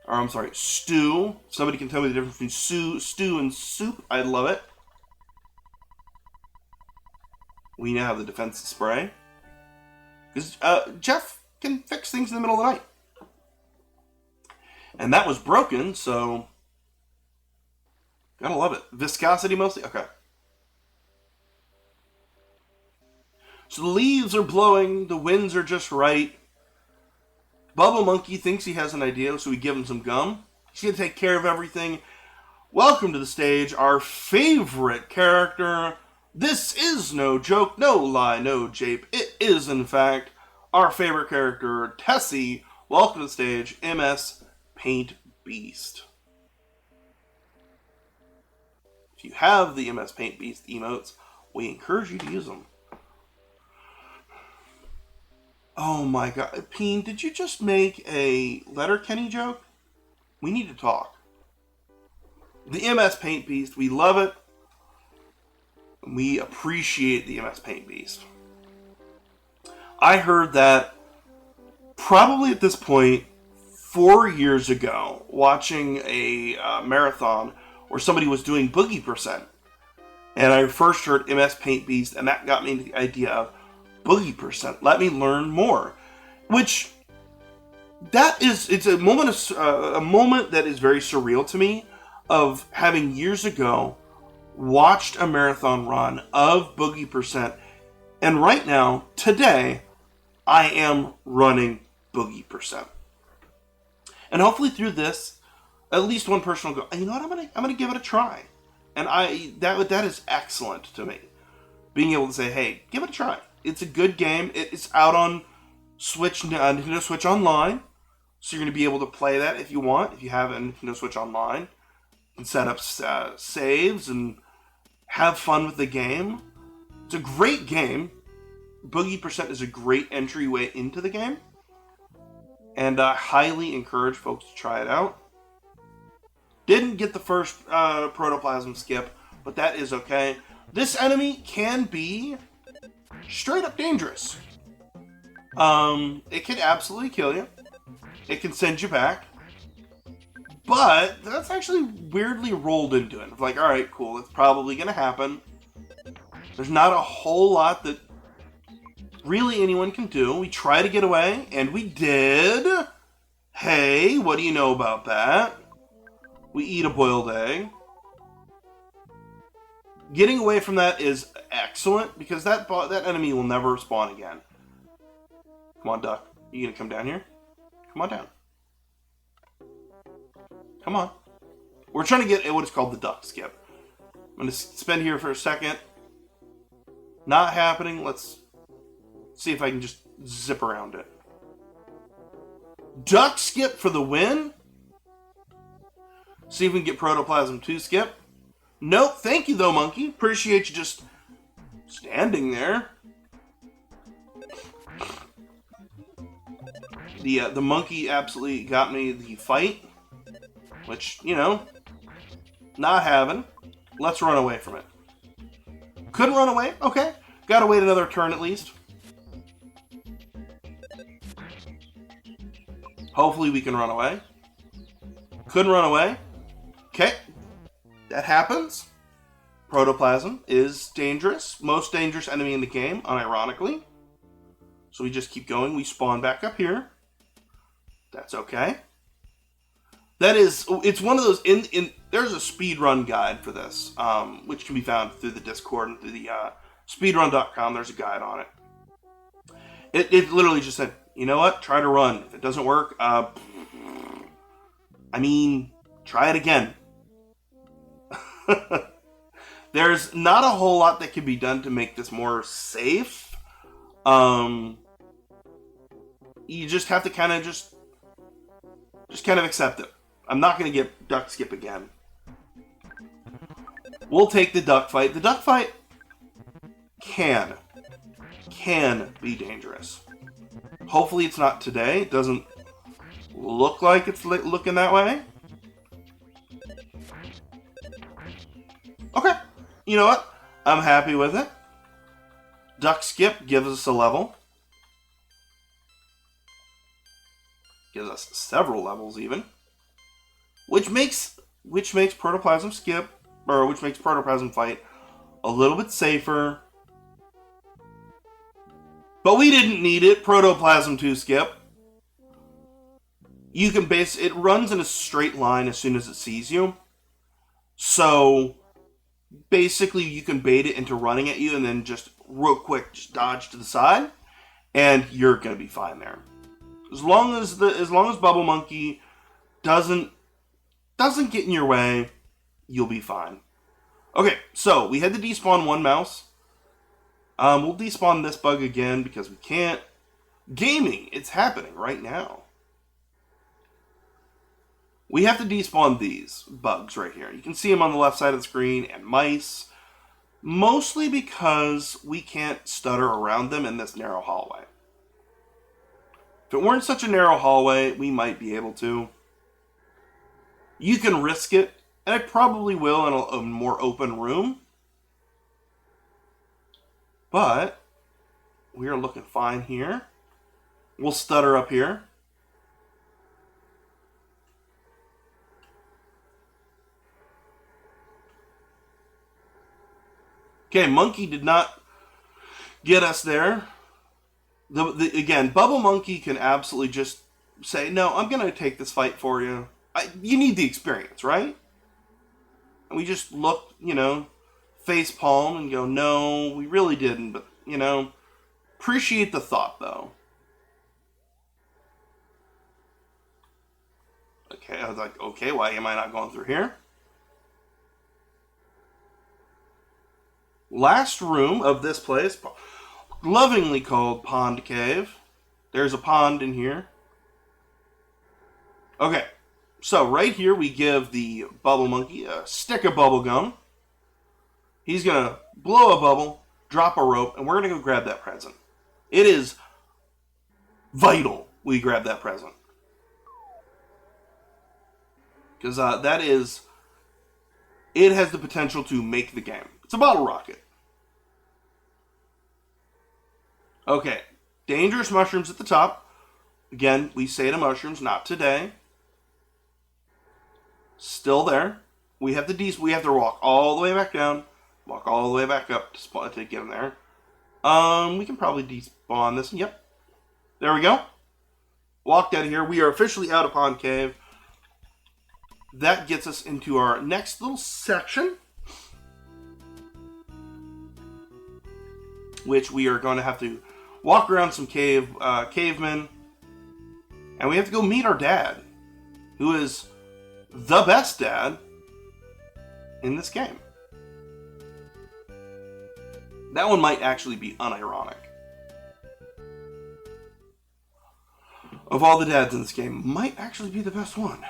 Or, I'm sorry, stew. Somebody can tell me the difference between stew and soup. I love it. We now have the defense spray. Because Jeff can fix things in the middle of the night. And that was broken, so... Gotta love it. Viscosity mostly? Okay. So the leaves are blowing, the winds are just right. Bubble Monkey thinks he has an idea, so we give him some gum. He's gonna take care of everything. Welcome to the stage, our favorite character. This is no joke, no lie, no jape. It is, in fact, our favorite character, Tessie. Welcome to the stage, MS Paint Beast. If you have the MS Paint Beast emotes, we encourage you to use them. Oh my god. Peen, did you just make a Letterkenny joke? We need to talk. The MS Paint Beast, we love it. We appreciate the MS Paint Beast. I heard that probably at this point 4 years ago, watching a marathon where somebody was doing Boogie %. And I first heard MS Paint Beast, and that got me into the idea of Boogie %. Let me learn more. Which, it's a moment that is very surreal to me, of having years ago watched a marathon run of Boogie %, and right now, today, I am running Boogie %. And hopefully through this, at least one person will go, you know what, I'm gonna give it a try. And that is excellent to me. Being able to say, hey, give it a try. It's a good game. It's out on Switch, Nintendo Switch Online. So you're going to be able to play that if you want. If you have a Nintendo Switch Online. You can set up saves and have fun with the game. It's a great game. Boogie % is a great entryway into the game. And I highly encourage folks to try it out. Didn't get the first protoplasm skip, but that is okay. This enemy can be straight up dangerous. It can absolutely kill you. It can send you back. But that's actually weirdly rolled into it. Like, alright, cool, it's probably going to happen. There's not a whole lot that really anyone can do. We try to get away, and we did. Hey, what do you know about that? We eat a boiled egg. Getting away from that is excellent, because that enemy will never spawn again. Come on, duck. You gonna come down here? Come on down. Come on. We're trying to get what is called the duck skip. I'm gonna spend here for a second. Not happening. Let's see if I can just zip around it. Duck skip for the win. See if we can get Protoplasm 2 skip. Nope, thank you though, monkey. Appreciate you just standing there. The monkey absolutely got me the fight. Which, you know, not having. Let's run away from it. Couldn't run away? Okay. Gotta wait another turn at least. Hopefully we can run away. Couldn't run away. Okay. That happens. Protoplasm is dangerous. Most dangerous enemy in the game, unironically. So we just keep going. We spawn back up here. That's okay. It's one of those, there's a speedrun guide for this, which can be found through the Discord and through the speedrun.com. There's a guide on it. It literally just said, you know what, try to run. If it doesn't work, try it again. There's not a whole lot that can be done to make this more safe. You just have to kind of just Just kind of accept it. I'm not going to get duck skip again. We'll take the duck fight. The duck fight can be dangerous. Hopefully it's not today. It doesn't look like it's looking that way. Okay. You know what? I'm happy with it. Duck skip gives us a level. Gives us several levels even. Which makes protoplasm skip, or which makes protoplasm fight a little bit safer. But we didn't need it. Protoplasm 2 skip. You can it runs in a straight line as soon as it sees you. So basically you can bait it into running at you and then just real quick just dodge to the side and you're gonna be fine there. As long as Bubble Monkey doesn't get in your way, you'll be fine. Okay, so we had to despawn one mouse. We'll despawn this bug again because we can't. Gaming, it's happening right now. We have to despawn these bugs right here. You can see them on the left side of the screen, and mice. Mostly because we can't stutter around them in this narrow hallway. If it weren't such a narrow hallway, we might be able to. You can risk it, and I probably will in a more open room. But we are looking fine here. We'll stutter up here. Okay, Monkey did not get us there. Again, Bubble Monkey can absolutely just say, no, I'm going to take this fight for you. You need the experience, right? And we just look, face palm and go, no, we really didn't. But, appreciate the thought, though. Okay, I was like, okay, why am I not going through here? Last room of this place, lovingly called Pond Cave. There's a pond in here. Okay, so right here we give the Bubble Monkey a stick of bubble gum. He's going to blow a bubble, drop a rope, and we're going to go grab that present. It is vital we grab that present. Because it has the potential to make the game. It's a bottle rocket. Okay, dangerous mushrooms at the top. Again, we say to mushrooms, not today. Still there. We have to walk all the way back down, walk all the way back up to get in there. We can probably despawn this. Yep. There we go. Walked out of here. We are officially out of Pond Cave. That gets us into our next little section, which we are going to have to walk around some cavemen, and we have to go meet our dad, who is the best dad in this game. That one might actually be unironic. Of all the dads in this game, might actually be the best one.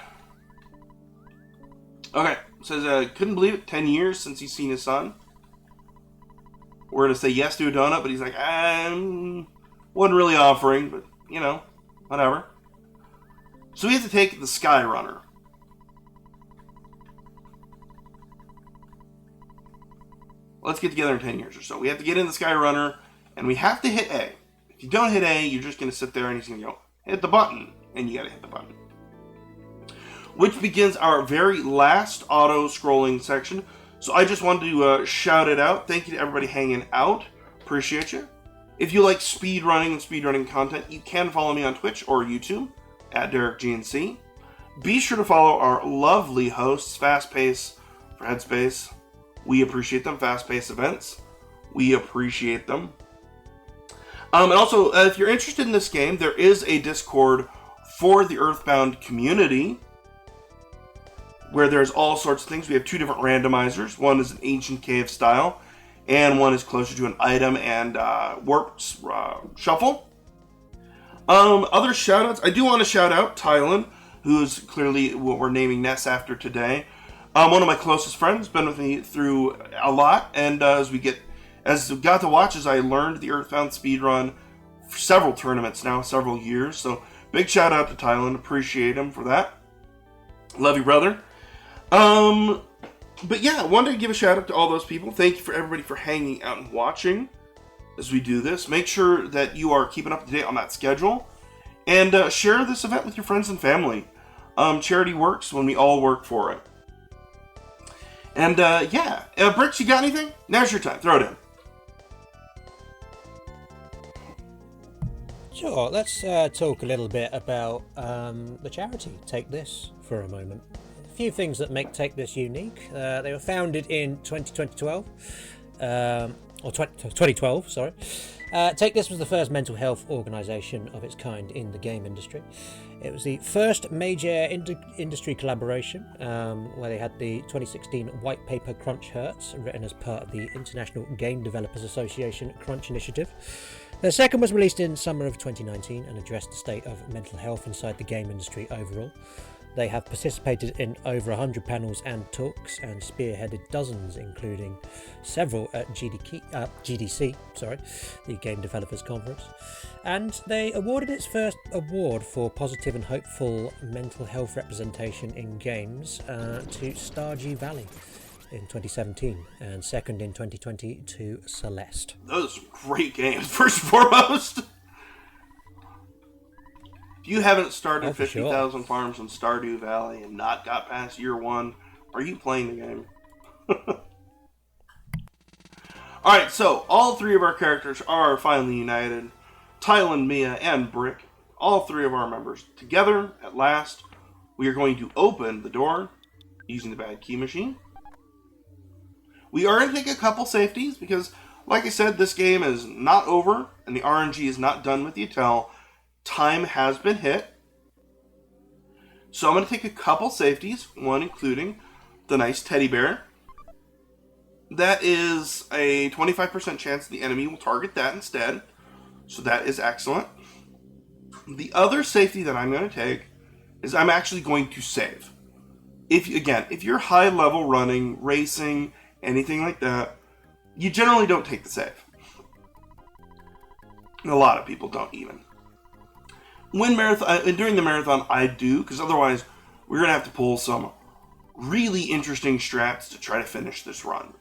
Okay, says, couldn't believe it, 10 years since he's seen his son. We're going to say yes to a donut, but he's like, wasn't really offering, but, whatever. So we have to take the Sky Runner. Let's get together in 10 years or so. We have to get in the Sky Runner, and we have to hit A. If you don't hit A, you're just going to sit there, and he's going to go, hit the button, and you got to hit the button. Which begins our very last auto-scrolling section. So I just wanted to shout it out. Thank you to everybody hanging out. Appreciate you. If you like speedrunning and speedrunning content, you can follow me on Twitch or YouTube at DerrickGnC. Be sure to follow our lovely hosts, Fastpace for Headspace. We appreciate them. Fast-paced events. We appreciate them. And also, if you're interested in this game, there is a Discord for the Earthbound community, where there's all sorts of things. We have two different randomizers. One is an ancient cave style, and one is closer to an item and warp shuffle. Other shoutouts. I do want to shout out Tylen, who's clearly what we're naming Ness after today. One of my closest friends, been with me through a lot, and as we got to watch as I learned the Earthbound speedrun for several tournaments now, several years. So big shout out to Tylen, appreciate him for that. Love you, brother. But yeah, I wanted to give a shout out to all those people. Thank you for everybody for hanging out and watching as we do this. Make sure that you are keeping up to date on that schedule. And share this event with your friends and family. Charity works when we all work for it. And yeah, Bricks, you got anything? Now's your time. Throw it in. Sure, let's talk a little bit about the charity Take This for a moment. A few things that make Take This unique. They were founded in 2012, or 2012, sorry. Take This was the first mental health organisation of its kind in the game industry. It was the first major industry collaboration, where they had the 2016 white paper Crunch Hurts, written as part of the International Game Developers Association Crunch Initiative. The second was released in summer of 2019 and addressed the state of mental health inside the game industry overall. They have participated in over 100 panels and talks and spearheaded dozens, including several at GDC, the Game Developers Conference. And they awarded its first award for positive and hopeful mental health representation in games to Stardew Valley in 2017, and second in 2020 to Celeste. Those are great games, first and foremost. If you haven't started 50,000 Farms in Stardew Valley and not got past year one, are you playing the game? Alright, so all three of our characters are finally united. Tylen, Mia, and Brick, all three of our members together at last. We are going to open the door using the bad key machine. We are going to take a couple safeties because, like I said, this game is not over and the RNG is not done with you till time has been hit. So I'm going to take a couple safeties, one including the nice teddy bear. That is a 25% chance the enemy will target that instead. So that is excellent. The other safety that I'm going to take is I'm actually going to save. If you're high level running, racing, anything like that, you generally don't take the save. And a lot of people don't even. During the marathon, I do, because otherwise we're going to have to pull some really interesting strats to try to finish this run.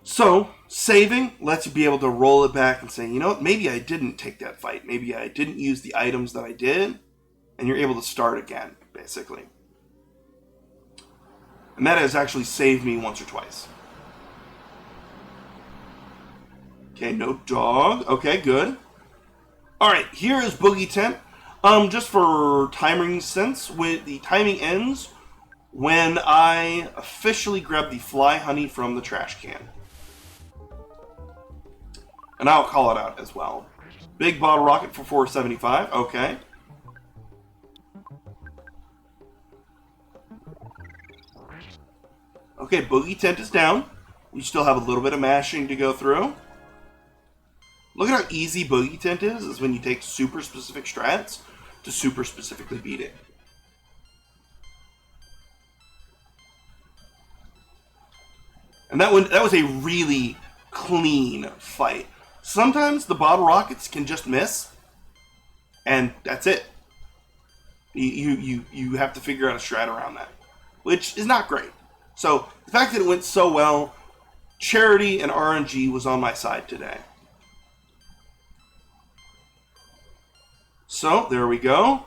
So, saving lets you be able to roll it back and say, you know what, maybe I didn't take that fight. Maybe I didn't use the items that I did, and you're able to start again, basically. And that has actually saved me once or twice. Okay, no dog. Okay, good. Alright, here is Boogie Tent. Just for timing sense, when the timing ends when I officially grab the fly honey from the trash can. And I'll call it out as well. Big bottle rocket for 475. Okay. Okay, Boogie Tent is down. We still have a little bit of mashing to go through. Look at how easy Boogie Tent is when you take super specific strats to super specifically beat it. And that was a really clean fight. Sometimes the bottle rockets can just miss, and that's it. You have to figure out a strat around that, which is not great. So the fact that it went so well, charity and RNG was on my side today. So there we go.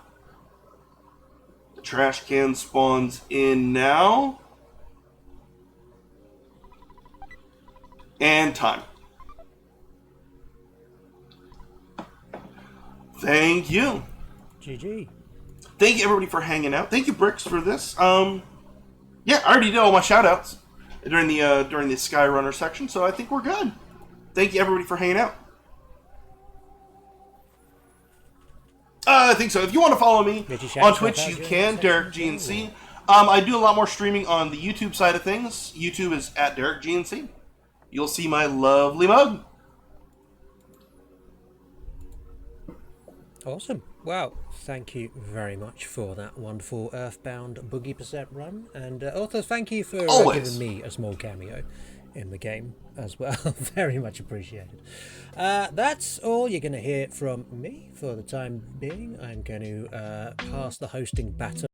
The trash can spawns in now. And time. Thank you. GG. Thank you everybody for hanging out. Thank you Bricks for this. Yeah, I already did all my shoutouts during the Skyrunner section, so I think we're good. Thank you everybody for hanging out. I think so. If you want to follow me on Twitch, you can, DerrickGnC. I do a lot more streaming on the YouTube side of things. YouTube is at DerrickGnC. You'll see my lovely mug. Awesome. Well, thank you very much for that wonderful Earthbound Boogie percent run, and also thank you for giving me a small cameo in the game as well. Very much appreciated. That's all you're going to hear from me for the time being. I'm going to pass the hosting baton